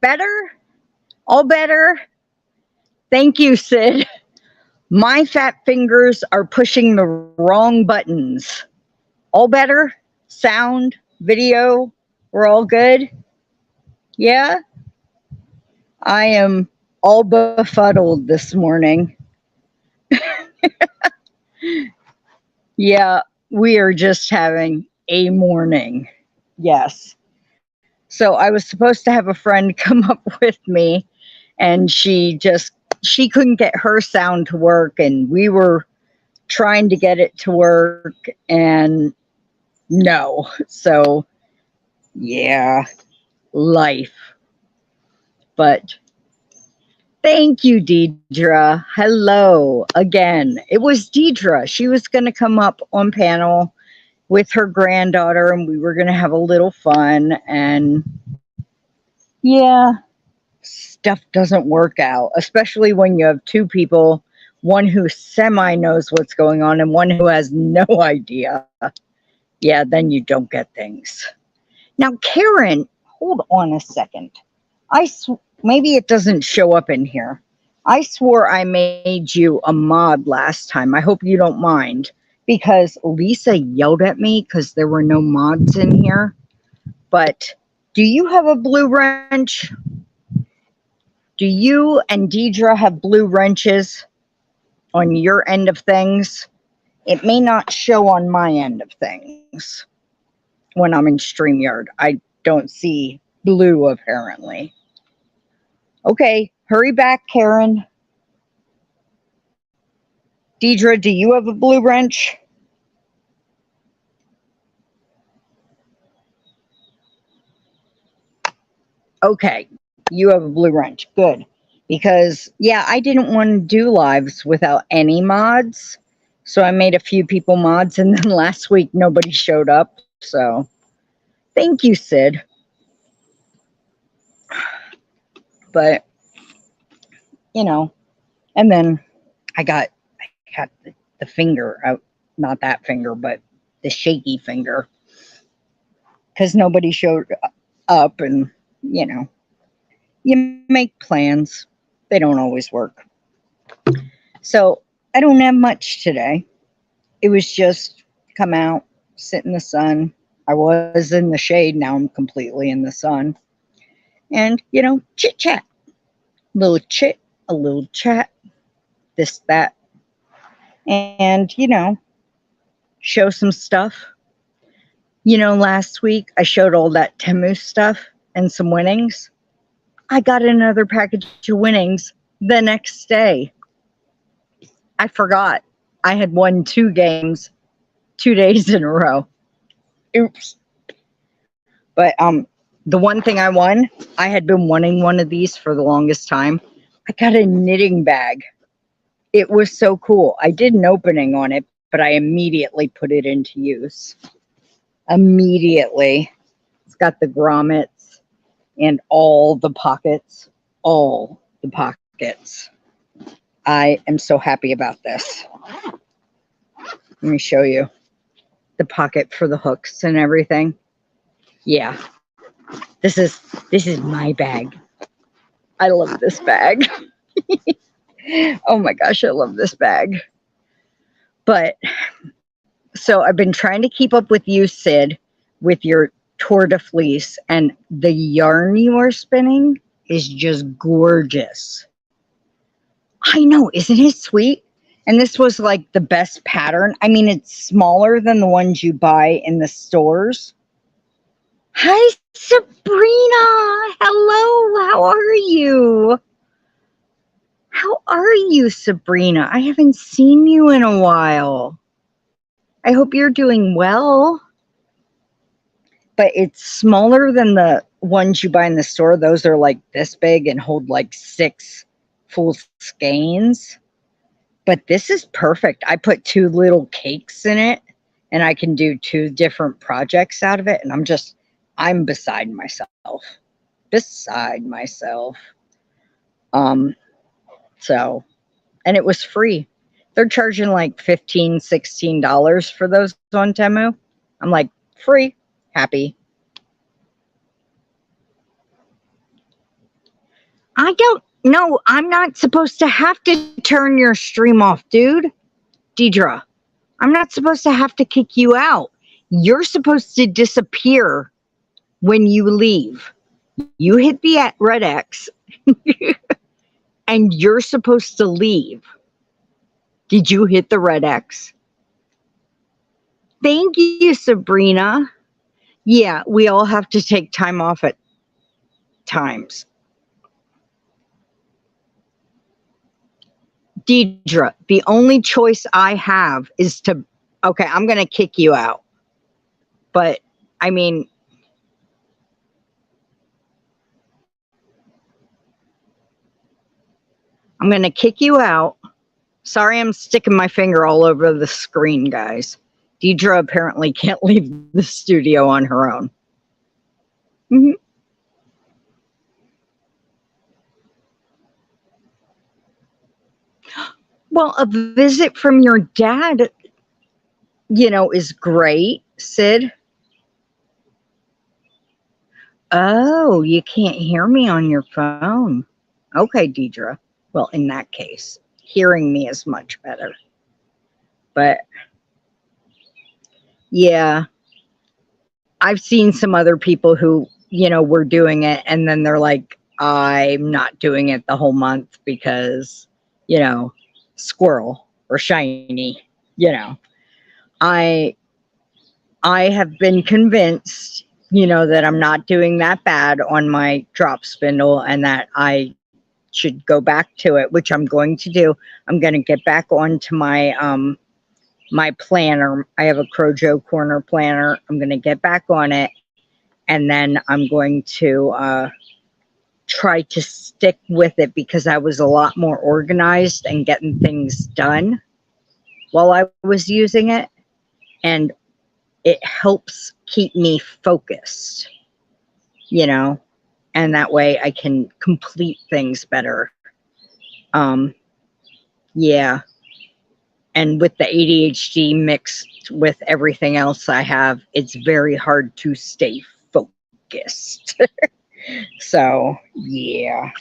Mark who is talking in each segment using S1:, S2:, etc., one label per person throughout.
S1: Better? All better? Thank you, Sid. My fat fingers are pushing the wrong buttons. All better? Sound? Video? We're all good? Yeah? I am all befuddled this morning. Yeah, we are just having a morning. Yes. So I was supposed to have a friend come up with me, and she couldn't get her sound to work, and we were trying to get it to work, and no. So yeah, life. But thank you, Deidre. Hello again. It was Deidre. She was going to come up on panel with her granddaughter, and we were going to have a little fun. And yeah, stuff doesn't work out, especially when you have two people, one who semi knows what's going on and one who has no idea. Yeah, then you don't get things. Now, Karen, hold on a second. Maybe it doesn't show up in here. I swore I made you a mod last time. I hope you don't mind, because Lisa yelled at me because there were no mods in here. But do you have a blue wrench? Do you and Deidre have blue wrenches on your end of things? It may not show on my end of things when I'm in StreamYard. I don't see blue, apparently. Okay, hurry back, Karen. Deidre, do you have a blue wrench? Okay, you have a blue wrench. Good. Because, yeah, I didn't want to do lives without any mods. So I made a few people mods, and then last week nobody showed up. So thank you, Sid. But, you know, and then I got the finger out, not that finger, but the shaky finger, because nobody showed up. And, you know, you make plans, they don't always work. So I don't have much today. It was just come out, sit in the sun. I was in the shade, now I'm completely in the sun. And, you know, chit chat. Little chit, a little chat, this, that. And, you know, show some stuff. You know, last week I showed all that Temu stuff and some winnings. I got another package of winnings the next day. I forgot. I had won 2 games 2 days in a row. Oops. But the one thing I won, I had been wanting one of these for the longest time. I got a knitting bag. It was so cool. I did an opening on it, but I immediately put it into use. Immediately. It's got the grommets and all the pockets. All the pockets. I am so happy about this. Let me show you the pocket for the hooks and everything. Yeah. This is my bag. I love this bag. Oh my gosh, I love this bag. But so I've been trying to keep up with you, Sid, with your tour de fleece, and the yarn you are spinning is just gorgeous. I know, isn't it sweet? And this was like the best pattern. I mean, it's smaller than the ones you buy in the stores. Hi, Sabrina. Hello, how are you? How are you, Sabrina? I haven't seen you in a while. I hope you're doing well. But it's smaller than the ones you buy in the store. Those are like this big and hold like 6 full skeins. But this is perfect. I put 2 little cakes in it, and I can do 2 different projects out of it. And I'm beside myself. Beside myself. So, and it was free. They're charging like $15, $16 for those on Temu. I'm like, free, happy. I don't know. I'm not supposed to have to turn your stream off, dude. Deidre, I'm not supposed to have to kick you out. You're supposed to disappear when you leave. You hit the red X and you're supposed to leave. Did you hit the red X? Thank you, Sabrina. Yeah, we all have to take time off at times. Deidre, the only choice I have is to, okay, I'm going to kick you out. But, I mean, I'm going to kick you out. Sorry, I'm sticking my finger all over the screen, guys. Deidre apparently can't leave the studio on her own. Mm-hmm. Well, a visit from your dad, you know, is great, Sid. Oh, you can't hear me on your phone. Okay, Deidre. Well, in that case, hearing me is much better. But, yeah, I've seen some other people who, you know, were doing it and then they're like, I'm not doing it the whole month because, you know, squirrel or shiny, you know. I have been convinced, you know, that I'm not doing that bad on my drop spindle and that I should go back to it, which I'm going to do. I'm going to get back onto my my planner. I have a Crojo Corner planner. I'm going to get back on it, and then I'm going to try to stick with it because I was a lot more organized and getting things done while I was using it, and it helps keep me focused, you know, and that way I can complete things better. Yeah. And with the ADHD mixed with everything else I have, it's very hard to stay focused. So, yeah.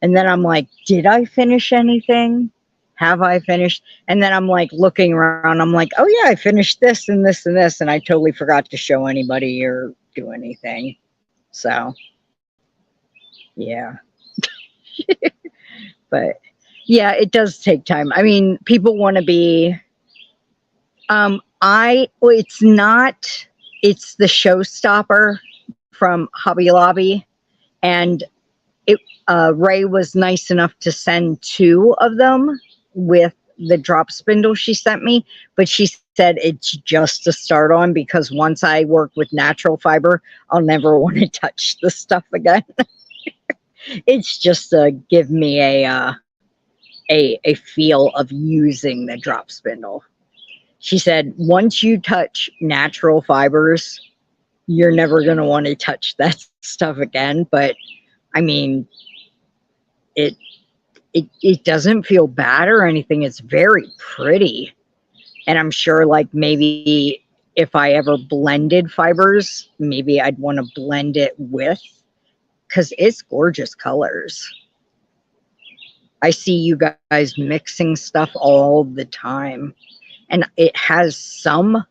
S1: And then I'm like, did I finish anything? Have I finished? And then I'm like looking around. I'm like, oh, yeah, I finished this and this and this. And I totally forgot to show anybody or do anything. So, yeah. But, yeah, it does take time. I mean, people want to be, it's not, it's the showstopper from Hobby Lobby. And Ray was nice enough to send 2 of them with the drop spindle she sent me, but she said it's just to start on because once I work with natural fiber, I'll never want to touch the stuff again. It's just to give me a feel of using the drop spindle. She said, once you touch natural fibers, you're never going to want to touch that stuff again. But I mean, it doesn't feel bad or anything. It's very pretty. And I'm sure like maybe if I ever blended fibers, maybe I'd want to blend it with, because it's gorgeous colors. I see you guys mixing stuff all the time. And it has some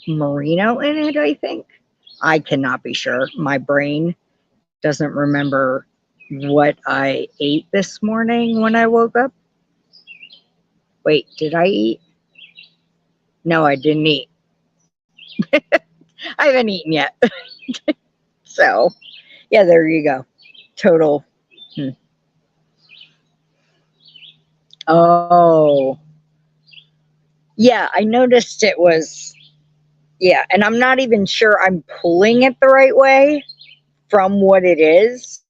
S1: merino in it, I think. I cannot be sure. My brain doesn't remember what I ate this morning when I woke up. Wait, did I eat? No, I didn't eat. I haven't eaten yet. So, yeah, there you go. Total. Oh. Yeah, I noticed it was, yeah, and I'm not even sure I'm pulling it the right way from what it is.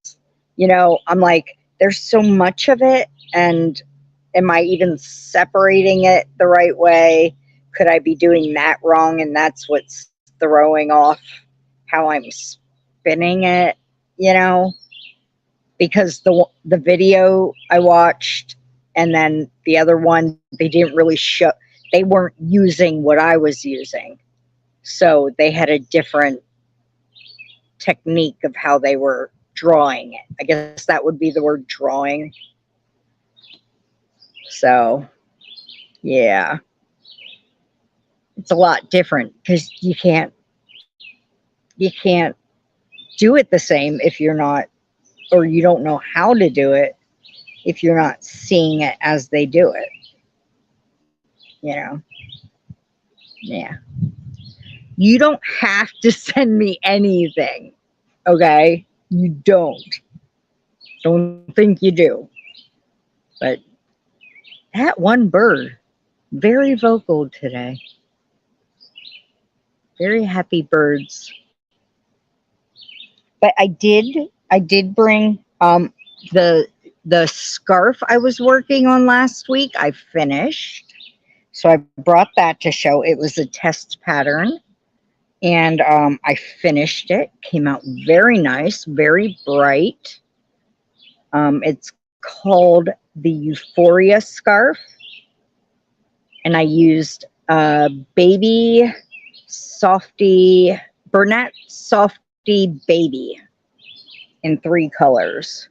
S1: You know, I'm like, there's so much of it, and am I even separating it the right way? Could I be doing that wrong? And that's what's throwing off how I'm spinning it, you know? Because the video I watched and then the other one, they didn't really show, they weren't using what I was using. So they had a different technique of how they were drawing it. I guess that would be the word, drawing. So, yeah. It's a lot different because you can't do it the same if you're not, or you don't know how to do it if you're not seeing it as they do it. You know? Yeah. You don't have to send me anything, okay? You don't. Don't think you do. But that one bird, very vocal today. Very happy birds. But I did bring the scarf I was working on last week. I finished. So I brought that to show. It was a test pattern. And I finished it. Came out very nice, very bright. It's called the Euphoria scarf. And I used baby softy, Burnett Softy Baby in 3 colors.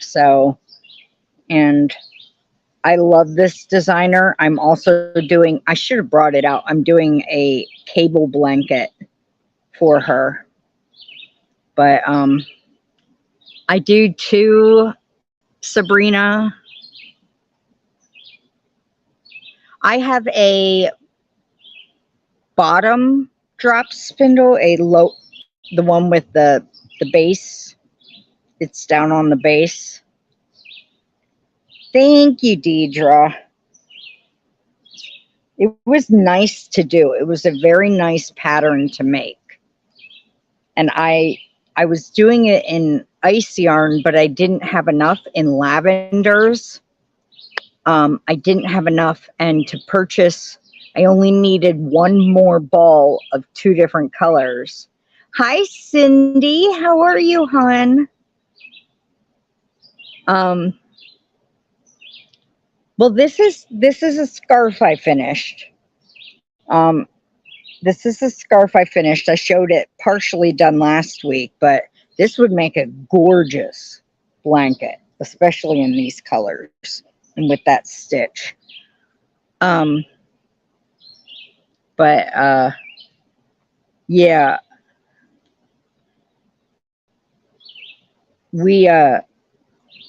S1: So, and I love this designer. I'm also doing, I should have brought it out. I'm doing a cable blanket for her. But I do too, Sabrina. I have a bottom drop spindle, the one with the base. It's down on the base. Thank you, Deidre. It was nice to do. It was a very nice pattern to make. And I was doing it in ice yarn, but I didn't have enough in lavenders. I didn't have enough, and to purchase, I only needed 1 more ball of 2 different colors. Hi, Cindy. How are you, hon? Well, this is a scarf I finished. This is a scarf I finished. I showed it partially done last week, but this would make a gorgeous blanket, especially in these colors and with that stitch. But yeah,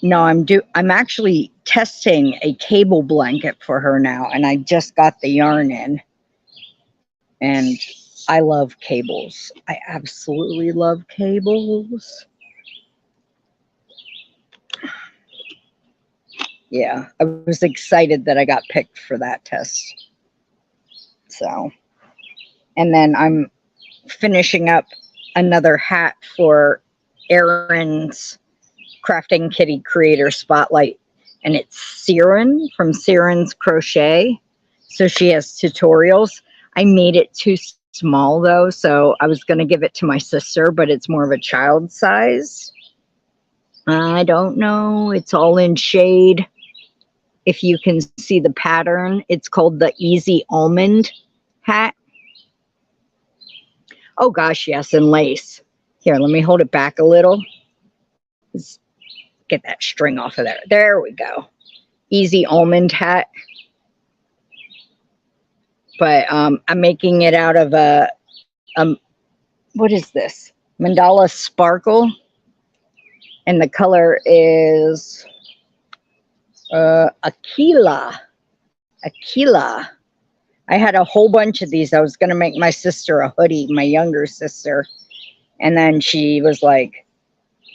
S1: no, I'm actually testing a cable blanket for her now, and I just got the yarn in. And I love cables. I absolutely love cables. Yeah, I was excited that I got picked for that test. So, and then I'm finishing up another hat for Erin's Crafting Kitty Creator Spotlight, and it's Siren from Siren's Crochet. So she has tutorials. I made it too small though, so I was going to give it to my sister, but it's more of a child size. I don't know. It's all in shade. If you can see the pattern, it's called the Easy Almond hat. Oh gosh, yes, and lace. Here, let me hold it back a little. Let's get that string off of there. There we go. Easy almond hat. But I'm making it out of a what is this? Mandala Sparkle. And the color is Aquila. Aquila. I had a whole bunch of these. I was going to make my sister a hoodie, my younger sister. And then she was like,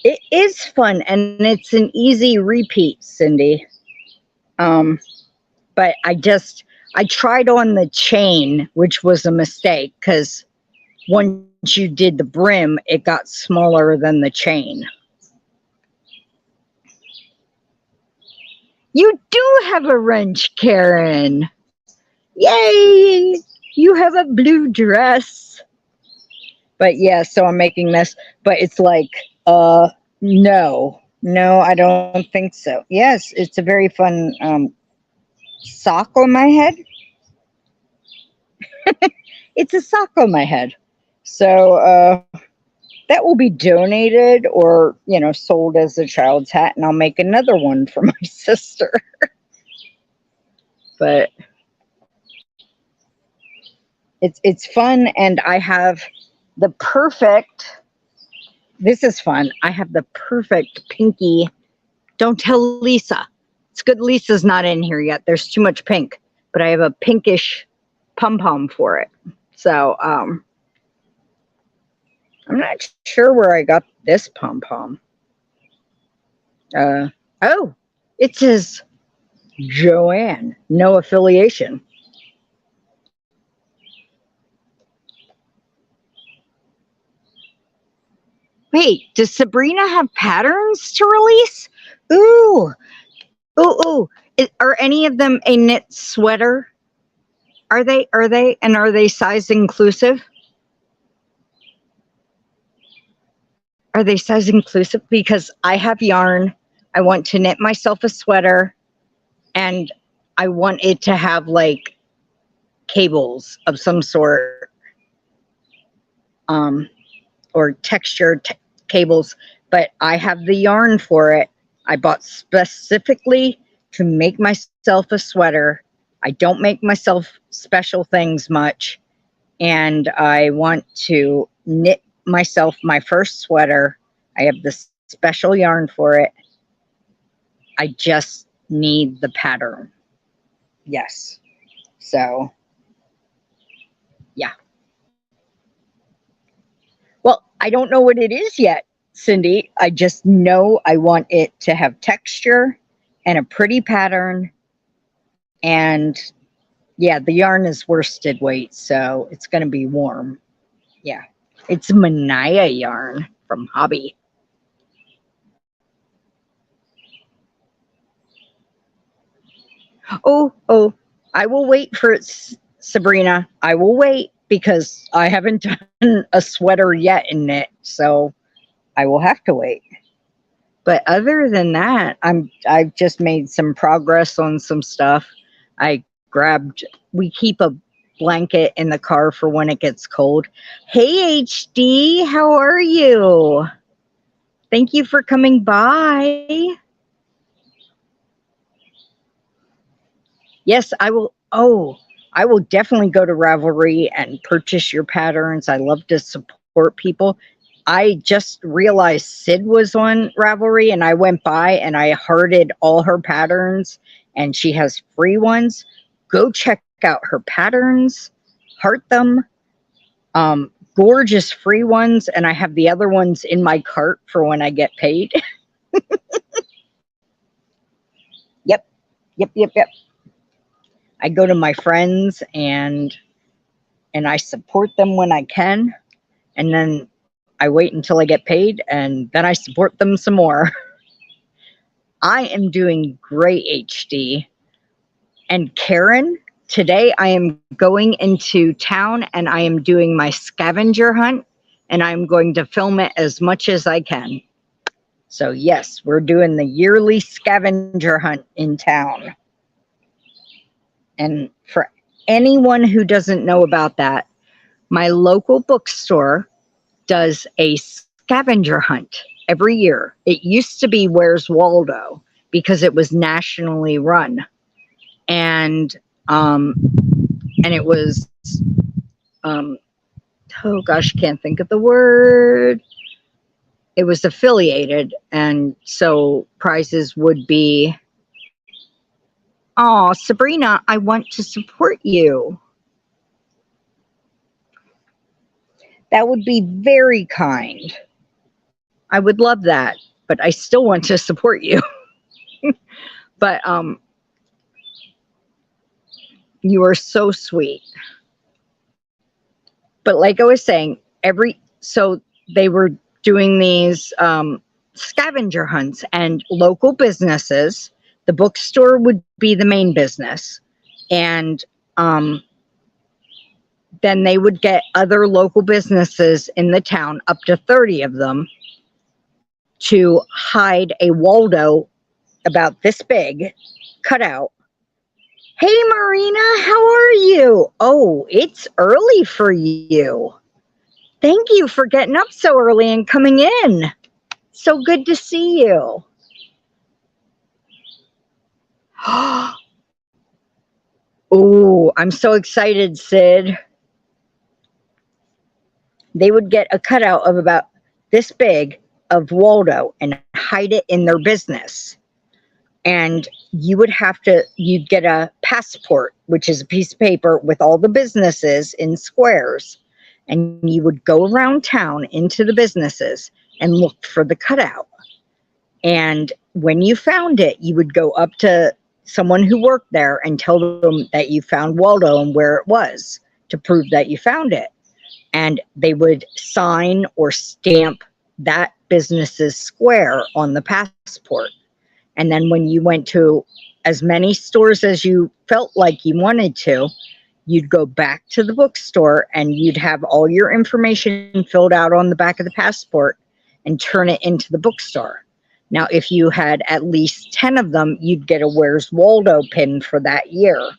S1: it is fun, and it's an easy repeat, Cindy. But I tried on the chain, which was a mistake, because once you did the brim, it got smaller than the chain. You do have a wrench, Karen. Yay! You have a blue dress. But yeah, so I'm making this, but it's like, no, I don't think so. Yes, it's a very fun sock on my head. It's a sock on my head. So that will be donated or, you know, sold as a child's hat, and I'll make another one for my sister. But it's fun, and I have the perfect, this is fun, I have the perfect pinky. Don't tell Lisa. It's good Lisa's not in here yet. There's too much pink, but I have a pinkish pom-pom for it. So I'm not sure where I got this pom-pom. Oh, it says Joanne, no affiliation. Wait, does Sabrina have patterns to release? Ooh, ooh, ooh. Are any of them a knit sweater? Are they? And are they size inclusive? Are they size inclusive? Because I have yarn. I want to knit myself a sweater, and I want it to have like cables of some sort, or textured cables, but I have the yarn for it. I bought specifically to make myself a sweater. I don't make myself special things much, and I want to knit myself my first sweater. I have this special yarn for it. I just need the pattern. Yes. So, yeah. Well, I don't know what it is yet, Cindy. I just know I want it to have texture and a pretty pattern. And yeah, the yarn is worsted weight, so it's going to be warm. Yeah. It's Manaya yarn from Hobby. Oh, I will wait for it, Sabrina. I will wait because I haven't done a sweater yet in knit, so I will have to wait. But other than that, I've just made some progress on some stuff. We keep a blanket in the car for when it gets cold. Hey HD, how are you? Thank you for coming by. Yes, I will. Oh, I will definitely go to Ravelry and purchase your patterns. I love to support people. I just realized Sid was on Ravelry, and I went by and I hearted all her patterns, and she has free ones. Go check out her patterns, heart them. Gorgeous free ones, and I have the other ones in my cart for when I get paid. Yep. I go to my friends and I support them when I can, and then I wait until I get paid, and then I support them some more. I am doing great, HD. And Karen, today I am going into town and I am doing my scavenger hunt, and I'm going to film it as much as I can. So yes, we're doing the yearly scavenger hunt in town. And for anyone who doesn't know about that, my local bookstore does a scavenger hunt every year. It used to be Where's Waldo because it was nationally run. And it was, oh gosh, can't think of the word. It was affiliated, and so prizes would be, oh, Sabrina, I want to support you. That would be very kind. I would love that, but I still want to support you. But you are so sweet. But like I was saying, so they were doing these scavenger hunts, and local businesses, the bookstore would be the main business, and then they would get other local businesses in the town, up to 30 of them, to hide a Waldo about this big cutout. Hey Marina, how are you? Oh, it's early for you. Thank you for getting up so early and coming in. So good to see you. Oh, I'm so excited, Sid. They would get a cutout of about this big of Waldo and hide it in their business. And you'd get a passport, which is a piece of paper with all the businesses in squares. And you would go around town into the businesses and look for the cutout. And when you found it, you would go up to someone who worked there and tell them that you found Waldo and where it was to prove that you found it. And they would sign or stamp that business's square on the passport. And then when you went to as many stores as you felt like you wanted to, you'd go back to the bookstore and you'd have all your information filled out on the back of the passport and turn it into the bookstore. Now, if you had at least 10 of them, you'd get a Where's Waldo pin for that year.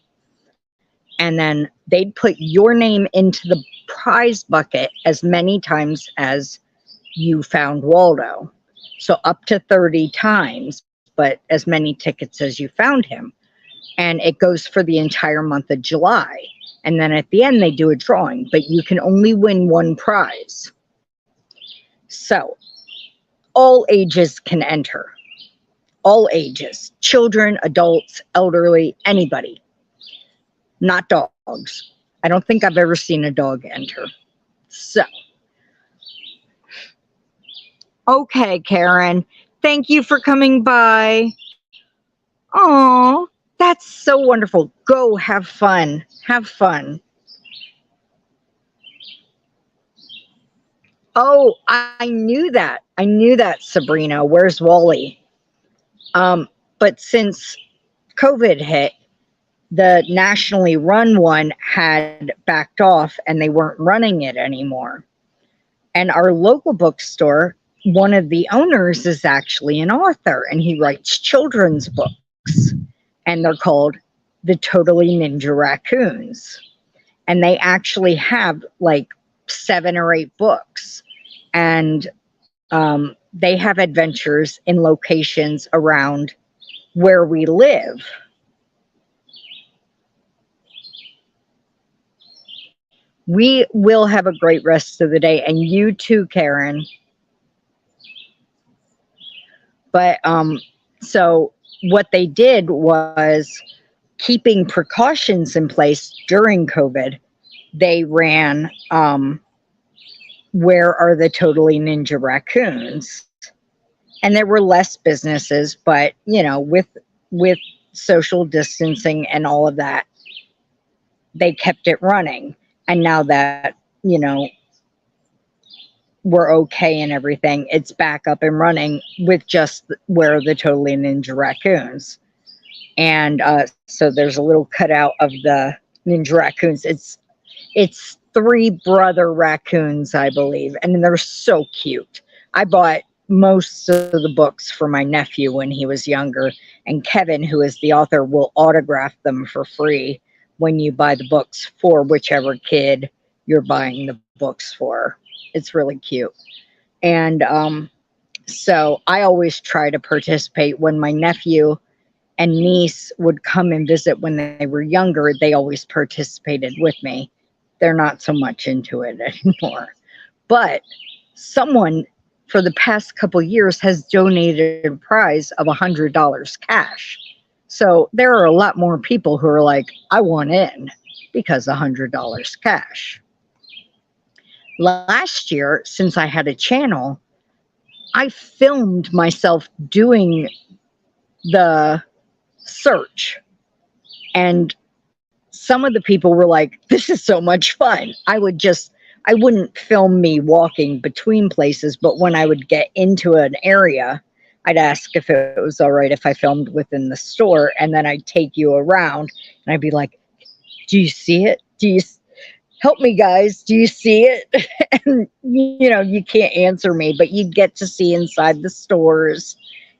S1: And then they'd put your name into the prize bucket as many times as you found Waldo. So up to 30 times, but as many tickets as you found him. And it goes for the entire month of July. And then at the end, they do a drawing, but you can only win one prize. So all ages can enter. All ages. Children, adults, elderly, anybody. Not dogs. I don't think I've ever seen a dog enter. So, okay, Karen. Thank you for coming by. Oh, that's so wonderful. Go have fun. Have fun. Oh, I knew that. I knew that, Sabrina. Where's Wally? But since COVID hit, the nationally run one had backed off and they weren't running it anymore. And our local bookstore, one of the owners is actually an author and he writes children's books. And they're called the Totally Ninja Raccoons. And they actually have like 7 or 8 books. And they have adventures in locations around where we live. We will have a great rest of the day, and you too, Karen. But so what they did was, keeping precautions in place during COVID, they ran Where Are the Totally Ninja Raccoons? And there were less businesses, but you know, with social distancing and all of that, they kept it running. And now that, you know, we're okay and everything, it's back up and running with just Where Are the Totally Ninja Raccoons? And so there's a little cutout of the Ninja Raccoons. It's 3 brother raccoons, I believe, and they're so cute. I bought most of the books for my nephew when he was younger, and Kevin, who is the author, will autograph them for free when you buy the books for whichever kid you're buying the books for. It's really cute. And so I always try to participate. When my nephew and niece would come and visit when they were younger, they always participated with me. They're not so much into it anymore. But someone for the past couple years has donated a prize of $100 cash. So there are a lot more people who are like, I want in, because $100 cash. Last year, since I had a channel, I filmed myself doing the search. And some of the people were like, this is so much fun. I wouldn't film me walking between places, but when I would get into an area, I'd ask if it was all right if I filmed within the store, and then I'd take you around and I'd be like, do you see it? Help me, guys. Do you see it? And you know, you can't answer me, but you'd get to see inside the stores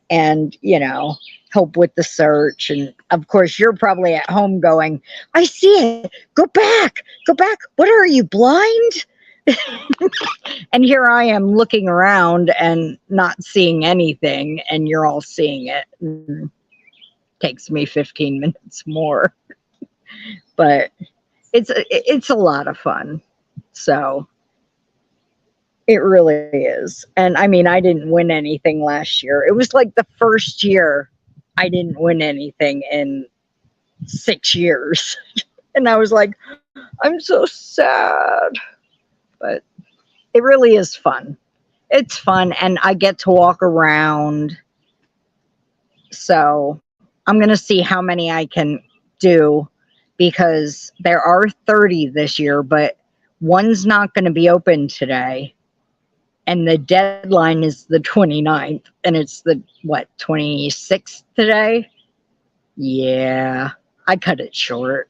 S1: and, you know, help with the search. And of course, you're probably at home going, I see it. Go back. Go back. What are you, blind? And here I am looking around and not seeing anything, and you're all seeing it. Takes me 15 minutes more, but it's a lot of fun. So it really is. And I mean, I didn't win anything last year. It was like the first year I didn't win anything in 6 years. And I was like, I'm so sad. But it really is fun. It's fun, and I get to walk around. So I'm going to see how many I can do, because there are 30 this year, but one's not going to be open today. And the deadline is the 29th, and it's the, 26th today? Yeah, I cut it short.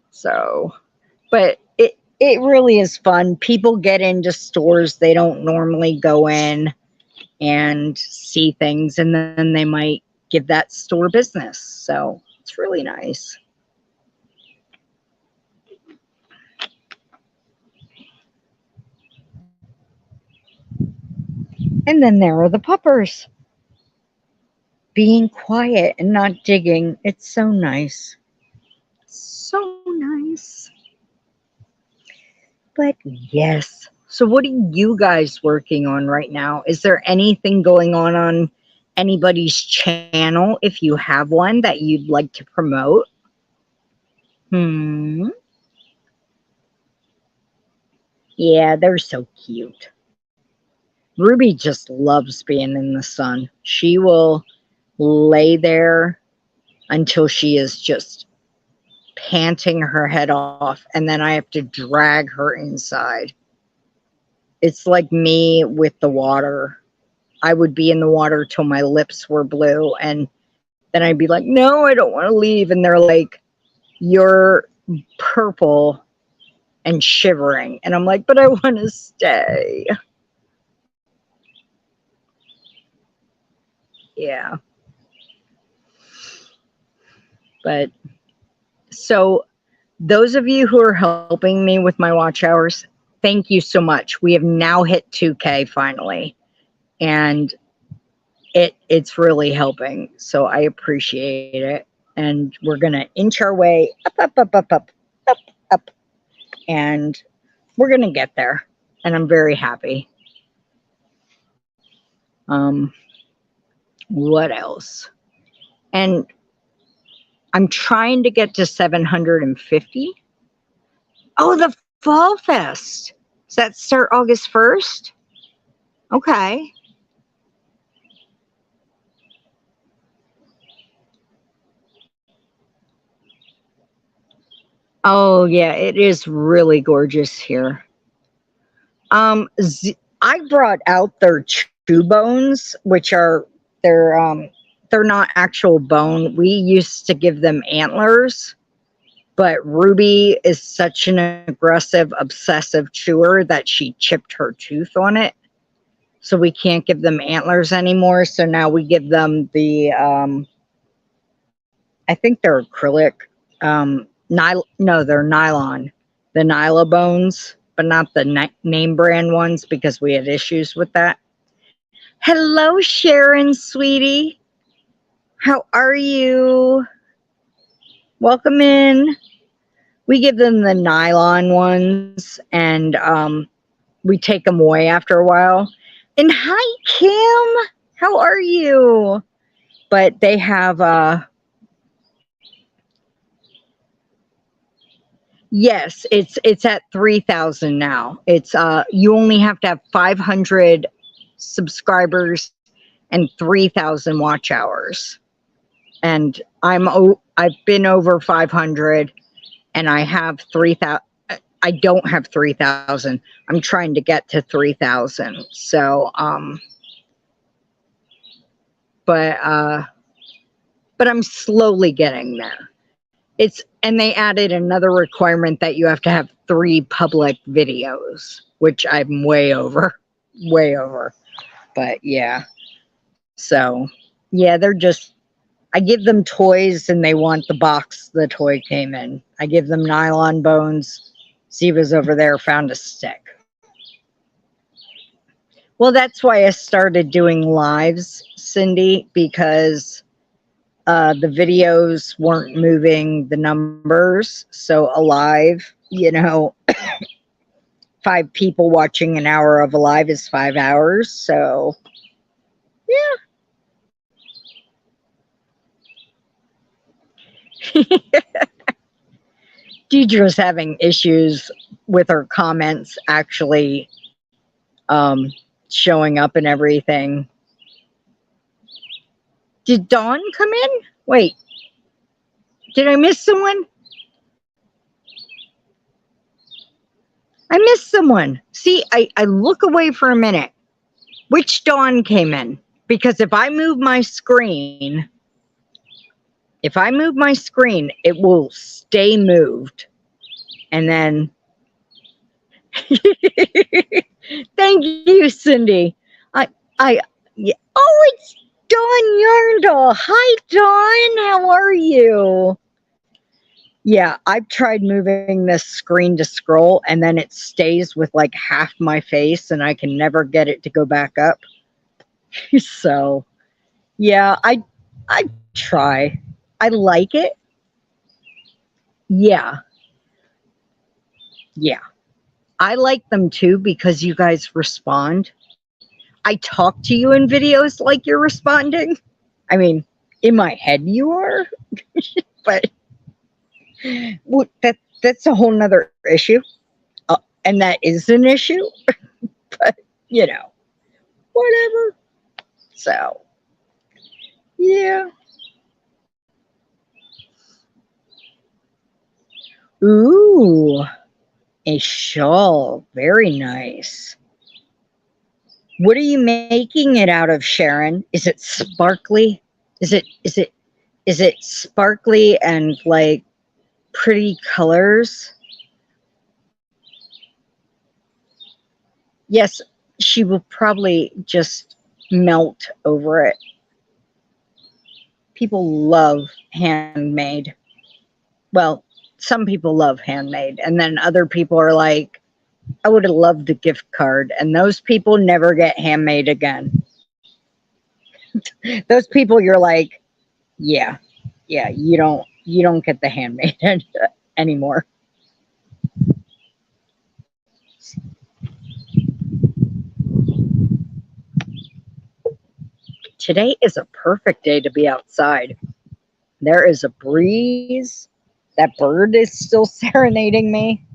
S1: So, but it really is fun. People get into stores they don't normally go in and see things, and then they might give that store business. So it's really nice. And then there are the puppers being quiet and not digging. It's so nice. So nice. But yes. So what are you guys working on right now? Is there anything going on anybody's channel, if you have one, that you'd like to promote? Yeah, they're so cute. Ruby just loves being in the sun. She will lay there until she is just panting her head off, and then I have to drag her inside. It's like me with the water. I would be in the water till my lips were blue, and then I'd be like, no, I don't want to leave. And they're like, you're purple and shivering. And I'm like, but I want to stay. Yeah. But so those of you who are helping me with my watch hours, thank you so much. We have now hit 2K finally, and it's really helping. So I appreciate it. And we're gonna inch our way up, and we're gonna get there. And I'm very happy. What else? And I'm trying to get to 750. Oh, the Fall Fest. Does that start August 1st? Okay. Oh, yeah, it is really gorgeous here. I brought out their chew bones, which are, they're not actual bone. We used to give them antlers, but Ruby is such an aggressive, obsessive chewer that she chipped her tooth on it. So we can't give them antlers anymore. So now we give them the, I think they're acrylic. No, they're nylon. The Nyla bones, but not the name brand ones, because we had issues with that. Hello, Sharon, sweetie. How are you? Welcome in. We give them the nylon ones, and we take them away after a while. And hi, Kim. How are you? But they have yes, it's at 3,000 now. It's you only have to have 500 subscribers and 3,000 watch hours. And I've been over 500, and I have 3,000. I don't have 3,000. I'm trying to get to 3,000. So but I'm slowly getting there. And they added another requirement that you have to have 3 public videos, which I'm way over. But yeah. So yeah, I give them toys, and they want the box the toy came in. I give them nylon bones, Ziva's over there found a stick. Well, that's why I started doing lives, Cindy, because the videos weren't moving the numbers. So a live, 5 people watching an hour of a live is 5 hours. So, yeah. Deidre's having issues with her comments actually showing up and everything. Did Dawn come in? Wait, did I miss someone? I missed someone. See, I look away for a minute. Which Dawn came in? Because if I move my screen, it will stay moved. And then, thank you, Cindy. Yeah. Oh, it's Dawn Yarndall. Hi, Dawn. How are you? Yeah, I've tried moving this screen to scroll, and then it stays with like half my face, and I can never get it to go back up. So, yeah, I try. I like it. Yeah. I like them too because you guys respond. I talk to you in videos like you're responding. I mean, in my head you are, but that's a whole nother issue. And that is an issue, but whatever. So, yeah. Ooh, a shawl. Very nice. What are you making it out of, Sharon? Is it sparkly? Is it sparkly and like pretty colors? Yes, she will probably just melt over it. People love handmade. Well, some people love handmade, and then other people are like, I would have loved a gift card, and those people never get handmade again. Those people, you're like, yeah, you don't get the handmade anymore. Today is a perfect day to be outside. There is a breeze. That bird is still serenading me.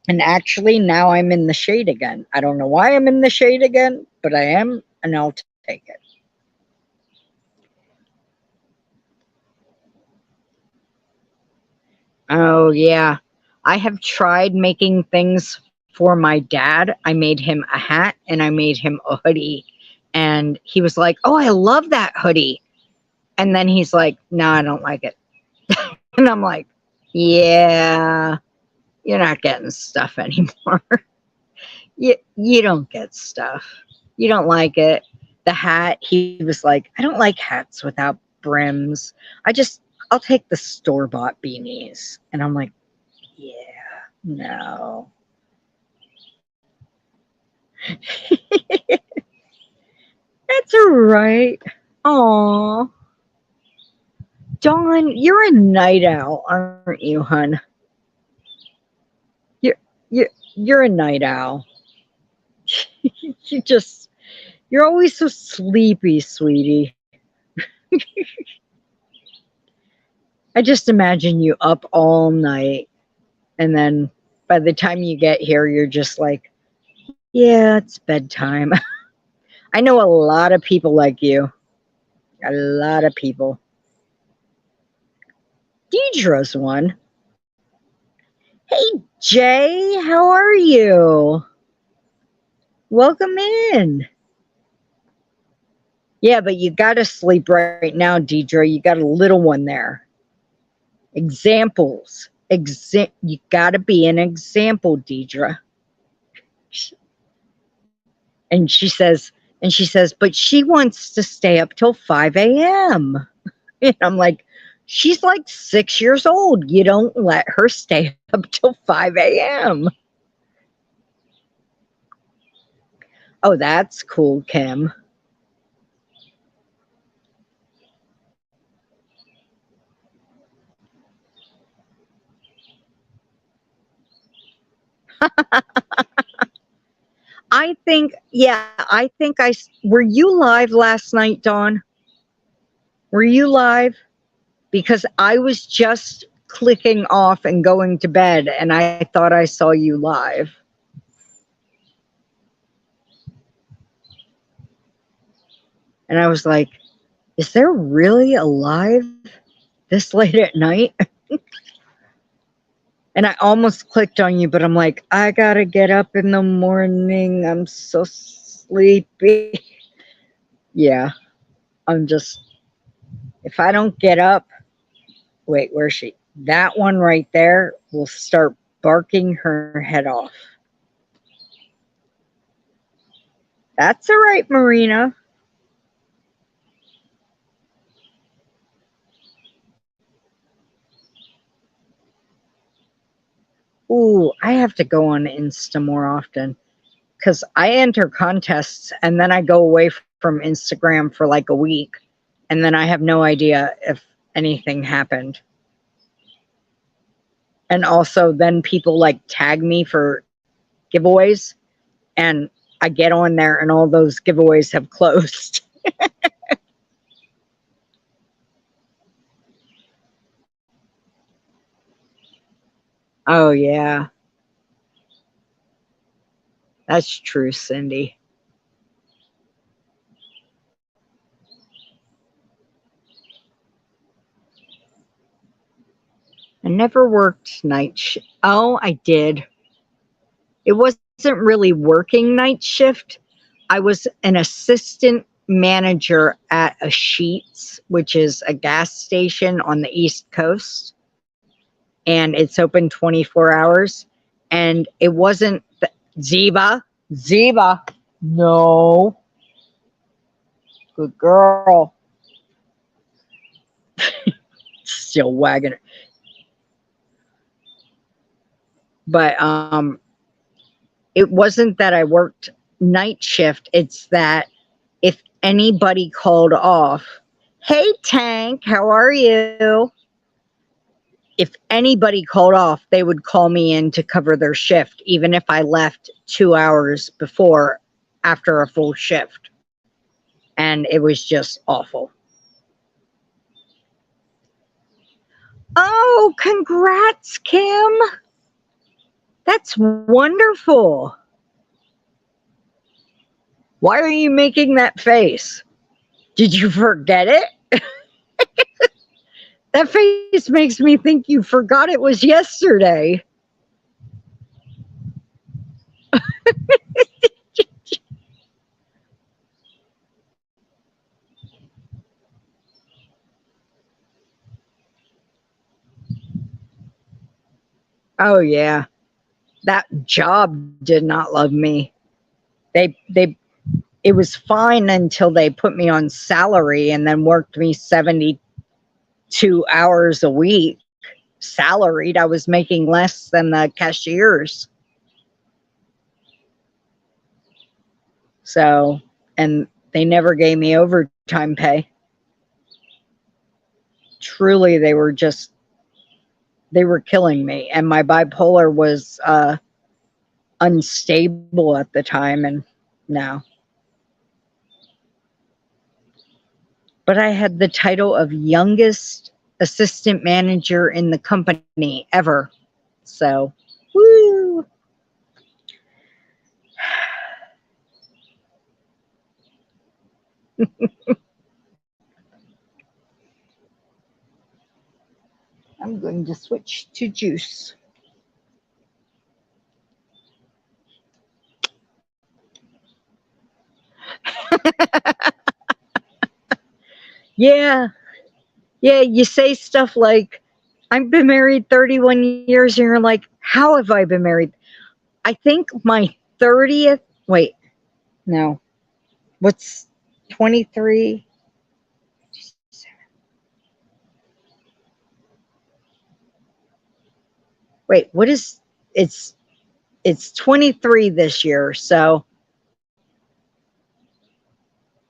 S1: And actually, now I'm in the shade again. I don't know why I'm in the shade again, but I am, and I'll take it. Oh, yeah. I have tried making things for my dad. I made him a hat and I made him a hoodie. And he was like, oh, I love that hoodie. And then he's like, no, I don't like it. And I'm like, yeah, you're not getting stuff anymore. You don't get stuff. You don't like it. The hat, he was like, I don't like hats without brims. I'll take the store-bought beanies. And I'm like, yeah, no. That's all right. Aw. Dawn, you're a night owl, aren't you, hun? You're a night owl. You're always so sleepy, sweetie. I just imagine you up all night, and then by the time you get here, you're just like, yeah, it's bedtime. I know a lot of people like you. A lot of people. Deidre's one. Hey, Jay, how are you? Welcome in. Yeah, but you got to sleep right now, Deidre. You got a little one there. Examples. You got to be an example, Deidre. And she says, but she wants to stay up till 5 a.m. And I'm like, She's like 6 years old. You don't let her stay up till 5 a.m. Oh, that's cool, Kim. Were you live last night, Dawn? Were you live? Because I was just clicking off and going to bed, and I thought I saw you live. And I was like, is there really a live this late at night? And I almost clicked on you, but I'm like, I gotta get up in the morning. I'm so sleepy. Yeah, if I don't get up, wait, where's she? That one right there will start barking her head off. That's all right, Marina. Ooh, I have to go on Insta more often because I enter contests and then I go away from Instagram for like a week and then I have no idea if anything happened. And also then people like tag me for giveaways and I get on there and all those giveaways have closed. Oh yeah, that's true, Cindy. I never worked Oh, I did. It wasn't really working night shift. I was an assistant manager at a Sheetz, which is a gas station on the East Coast, and it's open 24 hours. And it wasn't Ziba, no, good girl, still wagging it. But it wasn't that I worked night shift. It's that if anybody called off, hey Tank, how are you? If anybody called off, they would call me in to cover their shift, even if I left 2 hours before after a full shift. And it was just awful. Oh, congrats, Kim. That's wonderful. Why are you making that face? Did you forget it? That face makes me think you forgot it was yesterday. Oh yeah. That job did not love me. They it was fine until they put me on salary and then worked me 72 hours a week salaried. I was making less than the cashiers. So, and they never gave me overtime pay. Truly, they were killing me. And my bipolar was unstable at the time. And no. But I had the title of youngest assistant manager in the company ever. So, woo. I'm going to switch to juice. Yeah. Yeah, you say stuff like, I've been married 31 years, and you're like, how have I been married? I think my 30th, wait, no, what's 23? Wait, what is, it's 23 this year, so,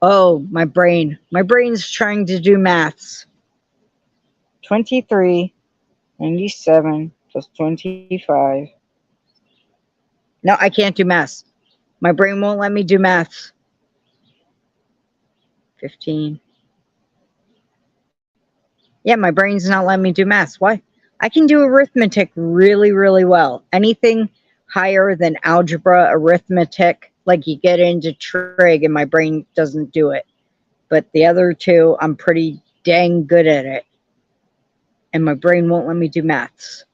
S1: oh, my brain's trying to do maths. 23, 97 plus 25. No, I can't do maths. My brain won't let me do maths. 15. Yeah, my brain's not letting me do maths. Why? I can do arithmetic really, really well. Anything higher than algebra, arithmetic, like you get into trig and my brain doesn't do it. But the other two, I'm pretty dang good at it. And my brain won't let me do maths.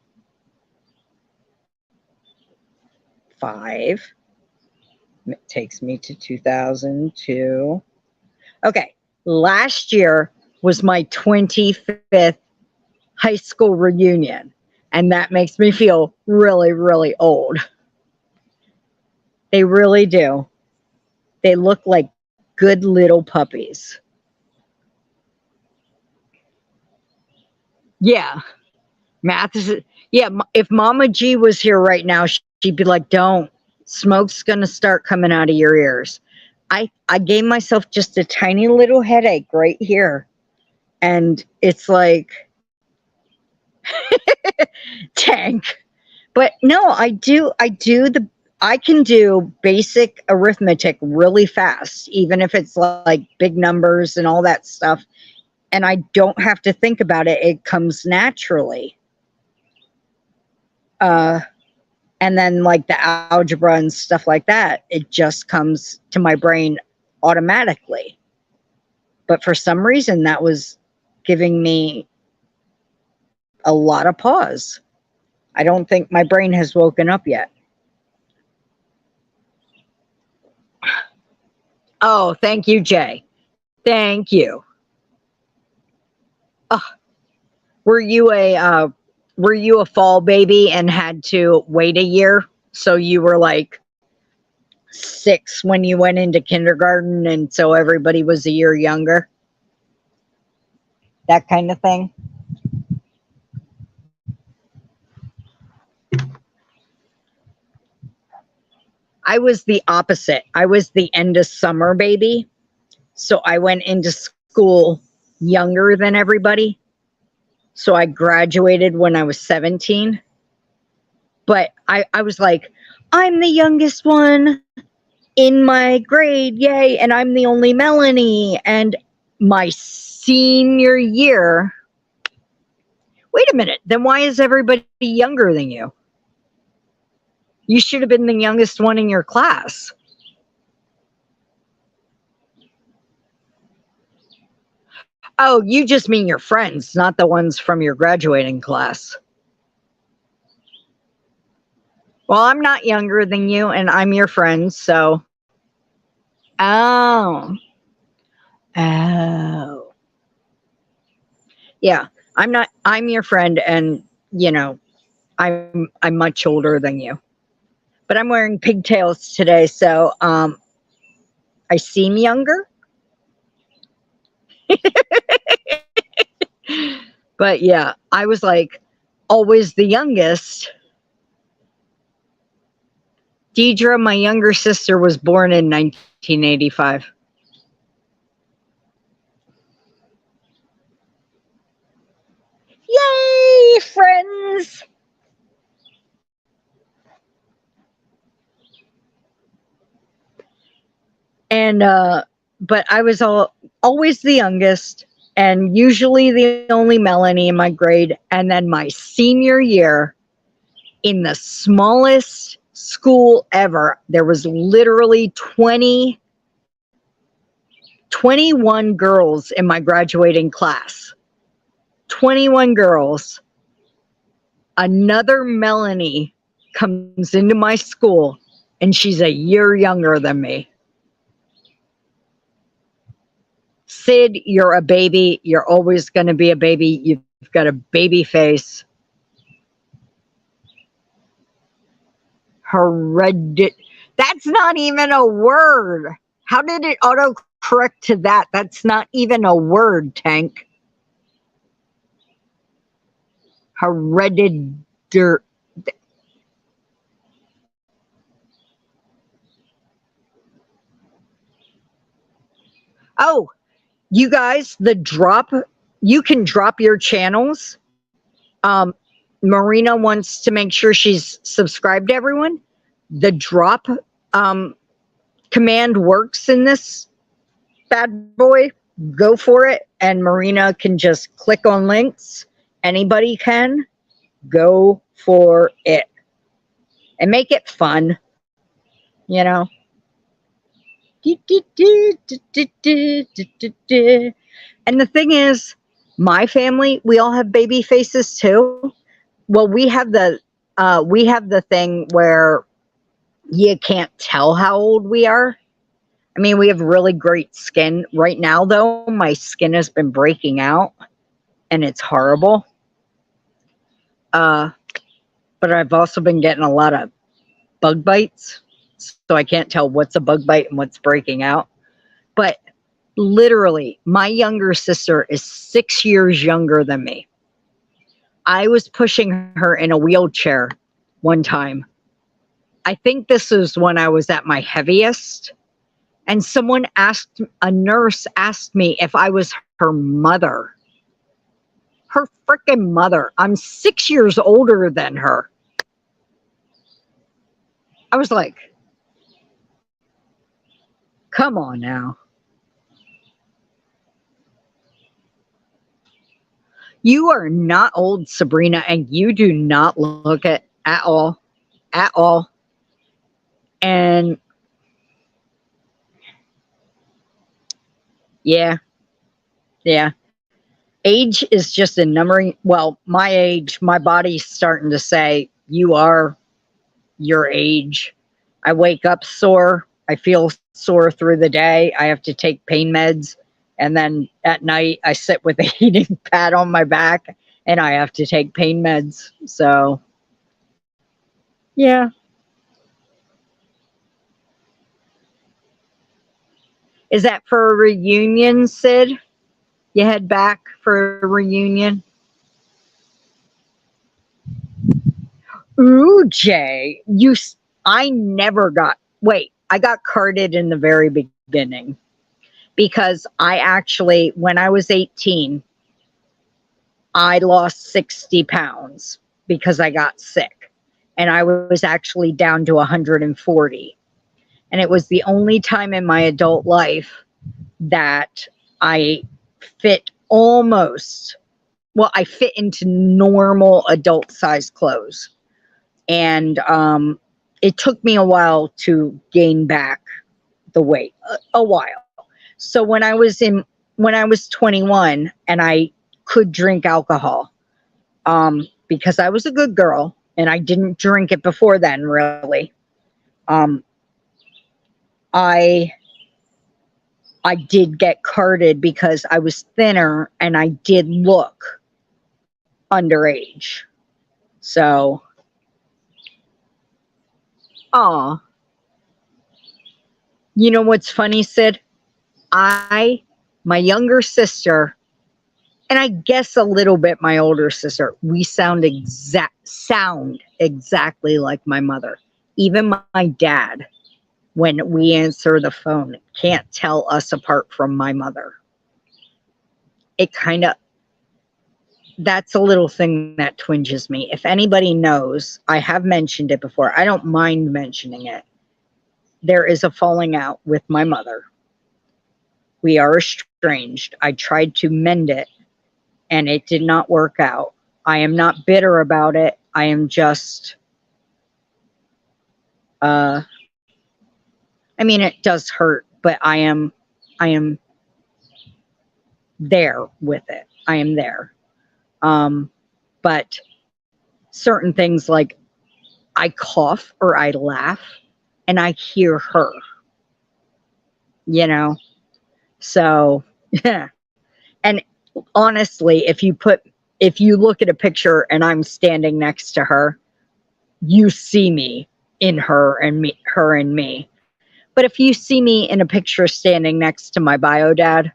S1: 5. It takes me to 2002. Okay, last year was my 25th high school reunion, and that makes me feel really, really old. They really do. They look like good little puppies. Yeah, math is, yeah, if Mama G was here right now, she'd be like, don't, smoke's gonna start coming out of your ears. I gave myself just a tiny little headache right here, and it's like, tank. But no, I can do basic arithmetic really fast, even if it's like big numbers and all that stuff. And I don't have to think about it. It comes naturally. And then like the algebra and stuff like that, it just comes to my brain automatically. But for some reason, that was giving me a lot of pause. I don't think my brain has woken up yet. Oh, thank you, Jay. Thank you. Oh, were you a fall baby and had to wait a year? So you were like 6 when you went into kindergarten, and so everybody was a year younger? That kind of thing? I was the opposite. I was the end of summer baby. So I went into school younger than everybody. So I graduated when I was 17. But I was like, I'm the youngest one in my grade, yay, and I'm the only Melanie. And my senior year, wait a minute, then why is everybody younger than you? You should have been the youngest one in your class. Oh, you just mean your friends, not the ones from your graduating class. Well, I'm not younger than you, and I'm your friend, so. Oh. Oh. Yeah, I'm your friend, and, I'm much older than you. But I'm wearing pigtails today, so I seem younger. But yeah, I was like always the youngest. Deidre, my younger sister, was born in 1985. Yay, friends! And but I was always the youngest, and usually the only Melanie in my grade. And then my senior year, in the smallest school ever, there was literally 21 girls in my graduating class. 21 girls. Another Melanie comes into my school, and she's a year younger than me. Sid, you're a baby. You're always going to be a baby. You've got a baby face. That's not even a word. How did it autocorrect to that? That's not even a word, Tank. Hereditary. Oh, you guys, you can drop your channels. Marina wants to make sure she's subscribed to everyone. The drop um, command works in this bad boy. Go for it. And Marina can just click on links. Anybody can. Go for it. And make it fun. You know? And the thing is, my family, we all have baby faces too. Well, we have the thing where you can't tell how old we are. I mean, we have really great skin. Right now, though, my skin has been breaking out, and it's horrible. But I've also been getting a lot of bug bites, so I can't tell what's a bug bite and what's breaking out. But literally, my younger sister is 6 years younger than me. I was pushing her in a wheelchair one time. I think this is when I was at my heaviest. And a nurse asked me if I was her mother. Her freaking mother. I'm 6 years older than her. I was like, come on now. You are not old, Sabrina, and you do not look it at all. At all. And yeah. Age is just a numbering. Well, my age, my body's starting to say, you are your age. I wake up sore. I feel sore through the day. I have to take pain meds. And then at night, I sit with a heating pad on my back and I have to take pain meds. So, yeah. Is that for a reunion, Sid? You head back for a reunion? Ooh, Jay, I never got, wait, I got carded in the very beginning because I actually, when I was 18, I lost 60 pounds because I got sick and I was actually down to 140. And it was the only time in my adult life that I fit almost, well, I fit into normal adult size clothes. And it took me a while to gain back the weight, a while. So when I was 21 and I could drink alcohol, because I was a good girl and I didn't drink it before then, really. I did get carded because I was thinner and I did look underage. So, you know what's funny, Sid? My younger sister, and I guess a little bit my older sister, we sound exactly like my mother. Even my dad, when we answer the phone, can't tell us apart from my mother. It kind of, that's a little thing that twinges me. If anybody knows, I have mentioned it before. I don't mind mentioning it. There is a falling out with my mother. We are estranged. I tried to mend it and it did not work out. I am not bitter about it. I am just, I mean, it does hurt, but I am there with it. I am there. But certain things like I cough or I laugh and I hear her, you know? So, yeah. And honestly, if you look at a picture and I'm standing next to her, you see me in her and me. But if you see me in a picture standing next to my bio dad,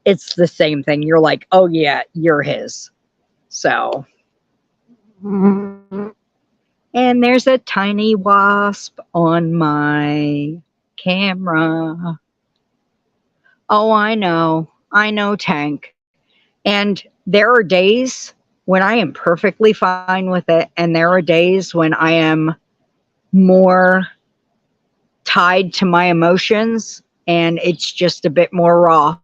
S1: it's the same thing. You're like, oh yeah, you're his. So, and there's a tiny wasp on my camera. Oh, I know. I know, Tank. And there are days when I am perfectly fine with it, and there are days when I am more tied to my emotions and it's just a bit more raw.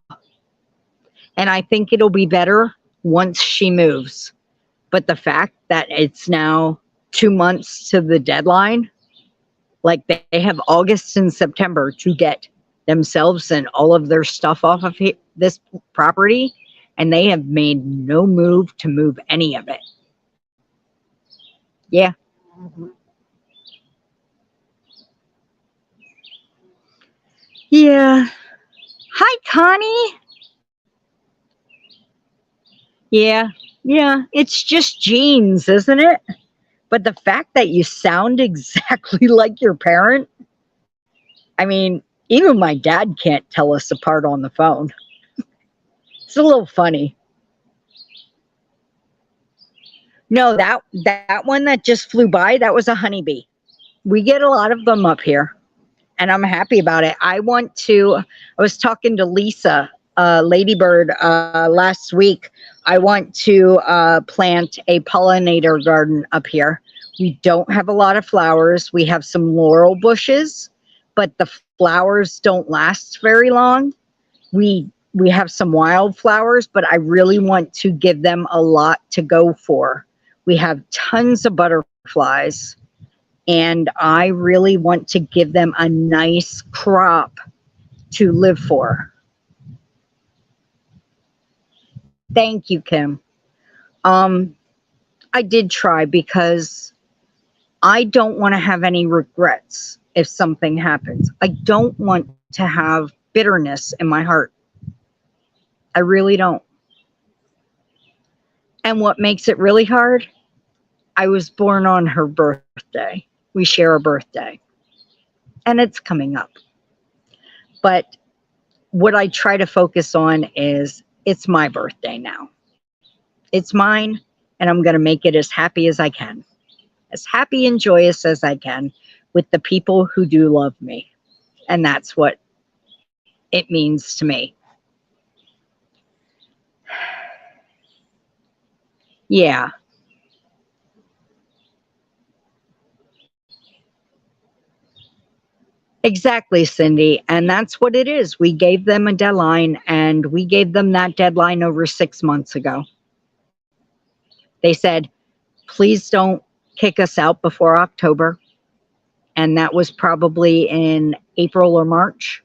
S1: And I think it'll be better once she moves. But the fact that it's now 2 months to the deadline, like they have August and September to get themselves and all of their stuff off of this property, and they have made no move to move any of it. Yeah. Yeah. Hi, Connie. Yeah. Yeah. It's just genes, isn't it? But the fact that you sound exactly like your parent, I mean, even my dad can't tell us apart on the phone. It's a little funny. No, that one that just flew by, that was a honeybee. We get a lot of them up here, and I'm happy about it. I was talking to Lisa, Ladybird, last week. I want to plant a pollinator garden up here. We don't have a lot of flowers. We have some laurel bushes, but the flowers don't last very long. We have some wildflowers, but I really want to give them a lot to go for. We have tons of butterflies, and I really want to give them a nice crop to live for. Thank you, Kim. Um, I did try because I don't want to have any regrets if something happens. I don't want to have bitterness in my heart. I really don't. And what makes it really hard? I was born on her birthday. We share a birthday, and it's coming up. But what I try to focus on is it's my birthday now. It's mine, and I'm going to make it as happy as I can, as happy and joyous as I can with the people who do love me. And that's what it means to me. Yeah, exactly, Cindy. And that's what it is. We gave them a deadline, and we gave them that deadline over 6 months ago. They said, please don't kick us out before October. And that was probably in April or March.